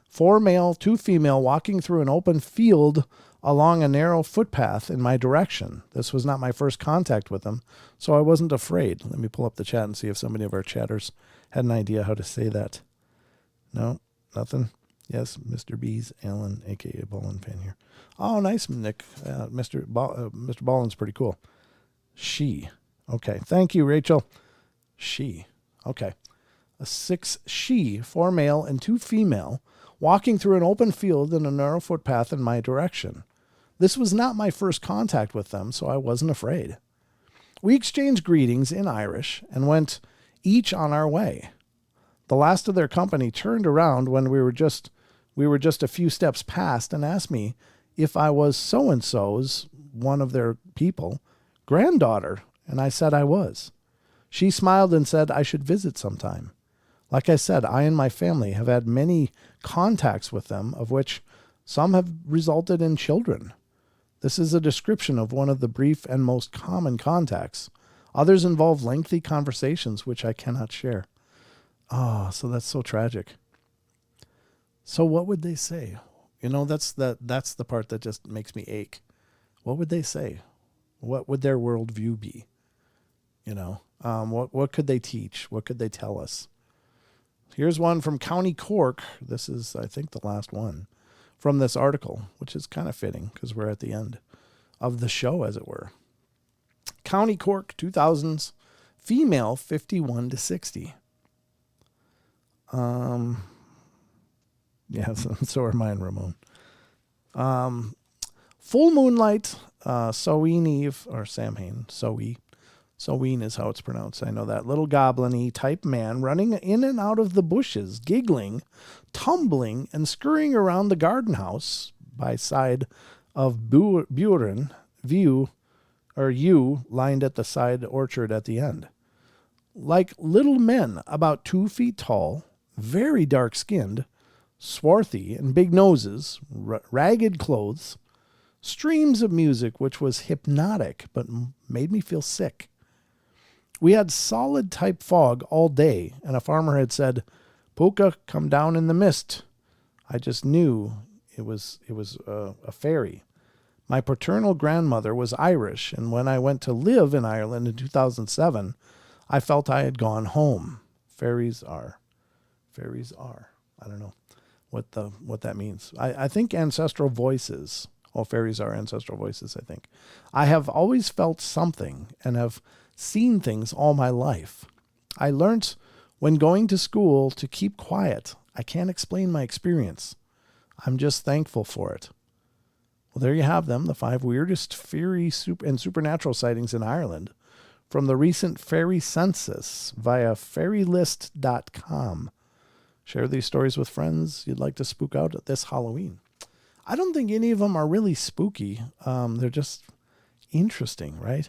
A: 4 male, 2 female, walking through an open field along a narrow footpath in my direction. This was not my first contact with them, so I wasn't afraid. Let me pull up the chat and see if somebody of our chatters had an idea how to say that. No, nothing. Yes, Mr. B's, Alan, a.k.a. Ballin fan here. Oh, nice, Nick. Mr. Ballin's pretty cool. She. Okay, thank you, Rachel. She. Okay. A 6 she, 4 male and 2 female, walking through an open field in a narrow footpath in my direction. This was not my first contact with them, so I wasn't afraid. We exchanged greetings in Irish and went each on our way. The last of their company turned around when we were just a few steps past and asked me if I was so-and-so's, one of their people, granddaughter, and I said I was. She smiled and said I should visit sometime. Like I said, I and my family have had many contacts with them, of which some have resulted in children. This is a description of one of the brief and most common contacts. Others involve lengthy conversations, which I cannot share. Oh, so that's so tragic. So what would they say? You know, that's the part that just makes me ache. What would they say? What would their worldview be? You know, what could they teach? What could they tell us? Here's one from County Cork. This is, I think, the last one from this article, which is kind of fitting because we're at the end of the show, as it were. County Cork, 2000s, female, 51 to 60. Yeah, so are mine, Ramon. Full moonlight, Samhain Eve, or Samhain, Samhain is how it's pronounced. I know that. Little goblin-y type man running in and out of the bushes, giggling, tumbling, and scurrying around the garden house by side of Buren view, or U, lined at the side orchard at the end. Like little men about 2 feet tall, very dark-skinned, swarthy and big noses, ragged clothes, streams of music which was hypnotic but made me feel sick. We had solid type fog all day, and a farmer had said, "Puka, come down in the mist." I just knew it was a fairy. My paternal grandmother was Irish, and when I went to live in Ireland in 2007, I felt I had gone home. Fairies are. I don't know what that means. I think ancestral voices. Oh, fairies are ancestral voices, I think. I have always felt something and have seen things all my life. I learned when going to school to keep quiet. I can't explain my experience. I'm just thankful for it. Well, there you have them, the 5 weirdest fairy and supernatural sightings in Ireland from the recent fairy census via fairylist.com. Share these stories with friends you'd like to spook out at this Halloween. I don't think any of them are really spooky. They're just interesting, right?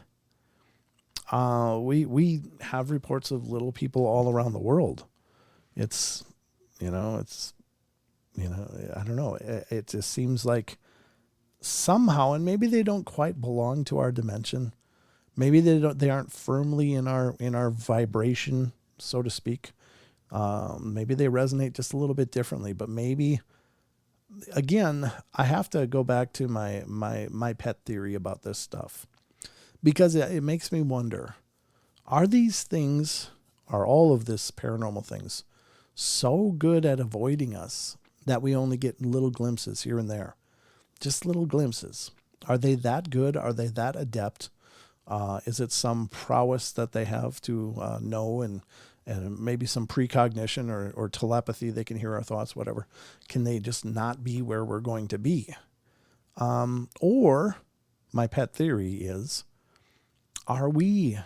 A: We have reports of little people all around the world. I don't know. It just seems like somehow, and maybe they don't quite belong to our dimension. Maybe they aren't firmly in our vibration, so to speak. Maybe they resonate just a little bit differently, but maybe, again, I have to go back to my pet theory about this stuff, because it makes me wonder, are all of this paranormal things so good at avoiding us that we only get little glimpses here and there? Just little glimpses. Are they that good? Are they that adept? Is it some prowess that they have to know and maybe some precognition or telepathy? They can hear our thoughts, whatever. Can they just not be where we're going to be? Or my pet theory is, are we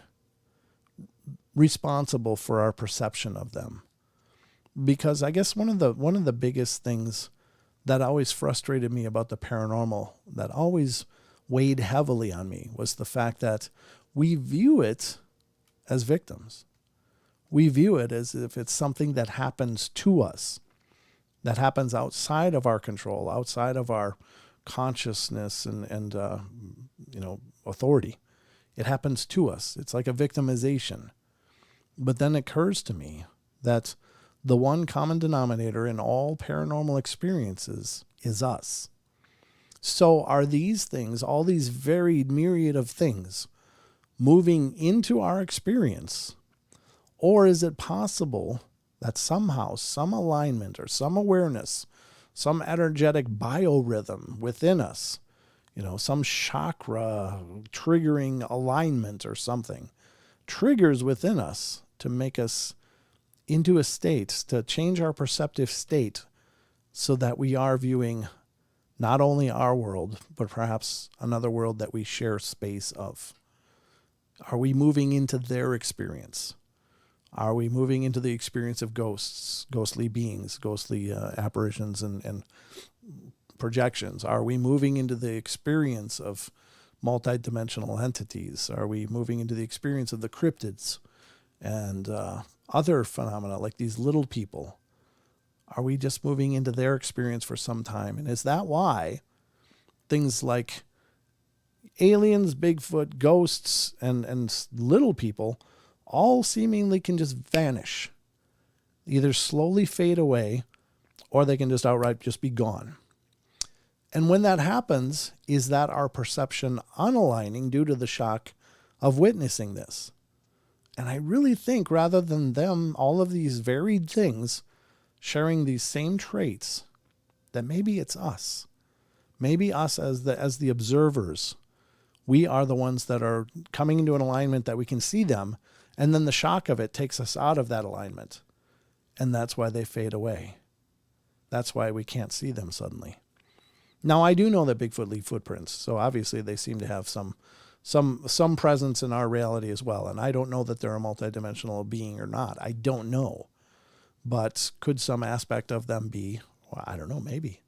A: responsible for our perception of them? Because I guess one of the biggest things that always frustrated me about the paranormal, that always weighed heavily on me, was the fact that we view it as victims. We view it as if it's something that happens to us, that happens outside of our control, outside of our consciousness and authority. It happens to us. It's like a victimization. But then it occurs to me that the one common denominator in all paranormal experiences is us. So are these things, all these varied myriad of things, moving into our experience? Or is it possible that somehow some alignment or some awareness, some energetic biorhythm within us, some chakra triggering alignment or something, triggers within us to make us into a state, to change our perceptive state so that we are viewing not only our world, but perhaps another world that we share space of? Are we moving into their experience? Are we moving into the experience of ghosts, ghostly beings, ghostly apparitions and projections? Are we moving into the experience of multidimensional entities? Are we moving into the experience of the cryptids and other phenomena like these little people? Are we just moving into their experience for some time? And is that why things like aliens, Bigfoot, ghosts, and little people all seemingly can just vanish, either slowly fade away, or they can just outright just be gone? And when that happens, is that our perception unaligning due to the shock of witnessing this? And I really think, rather than them, all of these varied things sharing these same traits, that maybe it's us. Maybe us as the observers. We are the ones that are coming into an alignment that we can see them, and then the shock of it takes us out of that alignment. And that's why they fade away. That's why we can't see them suddenly. Now, I do know that Bigfoot leave footprints, so obviously they seem to have some presence in our reality as well. And I don't know that they're a multidimensional being or not. I don't know. But could some aspect of them be? Well, I don't know, maybe.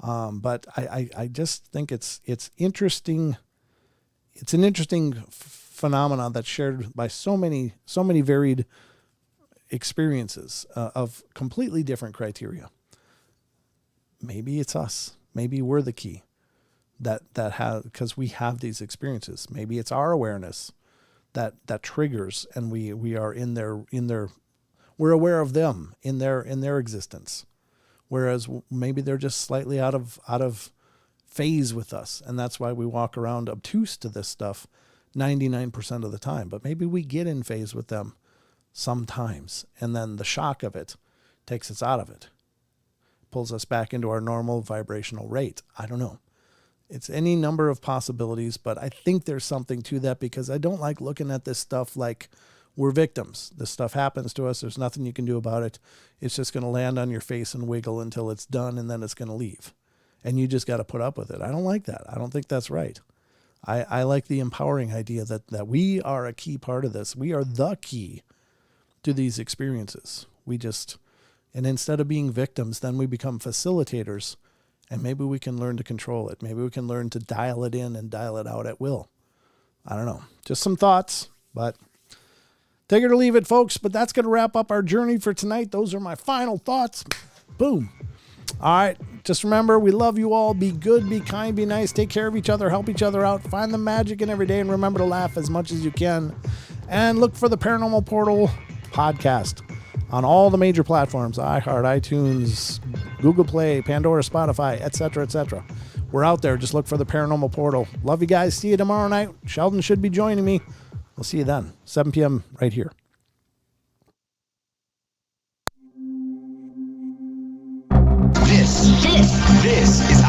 A: But I just think it's interesting. It's an interesting phenomenon that's shared by so many varied experiences of completely different criteria. Maybe it's us. Maybe we're the key that have, because we have these experiences. Maybe it's our awareness that triggers, and we are in their we're aware of them in their existence, whereas maybe they're just slightly out of phase with us, and that's why we walk around obtuse to this stuff 99% of the time. But maybe we get in phase with them sometimes, and then the shock of it takes us out of it, pulls us back into our normal vibrational rate. I don't know. It's any number of possibilities, but I think there's something to that, because I don't like looking at this stuff like we're victims. This stuff happens to us. There's nothing you can do about it. It's just going to land on your face and wiggle until it's done, and then it's going to leave. And you just got to put up with it. I don't like that. I don't think that's right. I like the empowering idea that we are a key part of this. We are the key to these experiences. And instead of being victims, then we become facilitators, and maybe we can learn to control it. Maybe we can learn to dial it in and dial it out at will. I don't know. Just some thoughts, but take it or leave it, folks. But that's going to wrap up our journey for tonight. Those are my final thoughts. Boom. All right. Just remember, we love you all. Be good, be kind, be nice. Take care of each other. Help each other out. Find the magic in every day. And remember to laugh as much as you can. And look for the Paranormal Portal podcast on all the major platforms. iHeart, iTunes, Google Play, Pandora, Spotify, etc., etc. We're out there. Just look for the Paranormal Portal. Love you guys. See you tomorrow night. Sheldon should be joining me. We'll see you then. 7 p.m. right here.
I: This is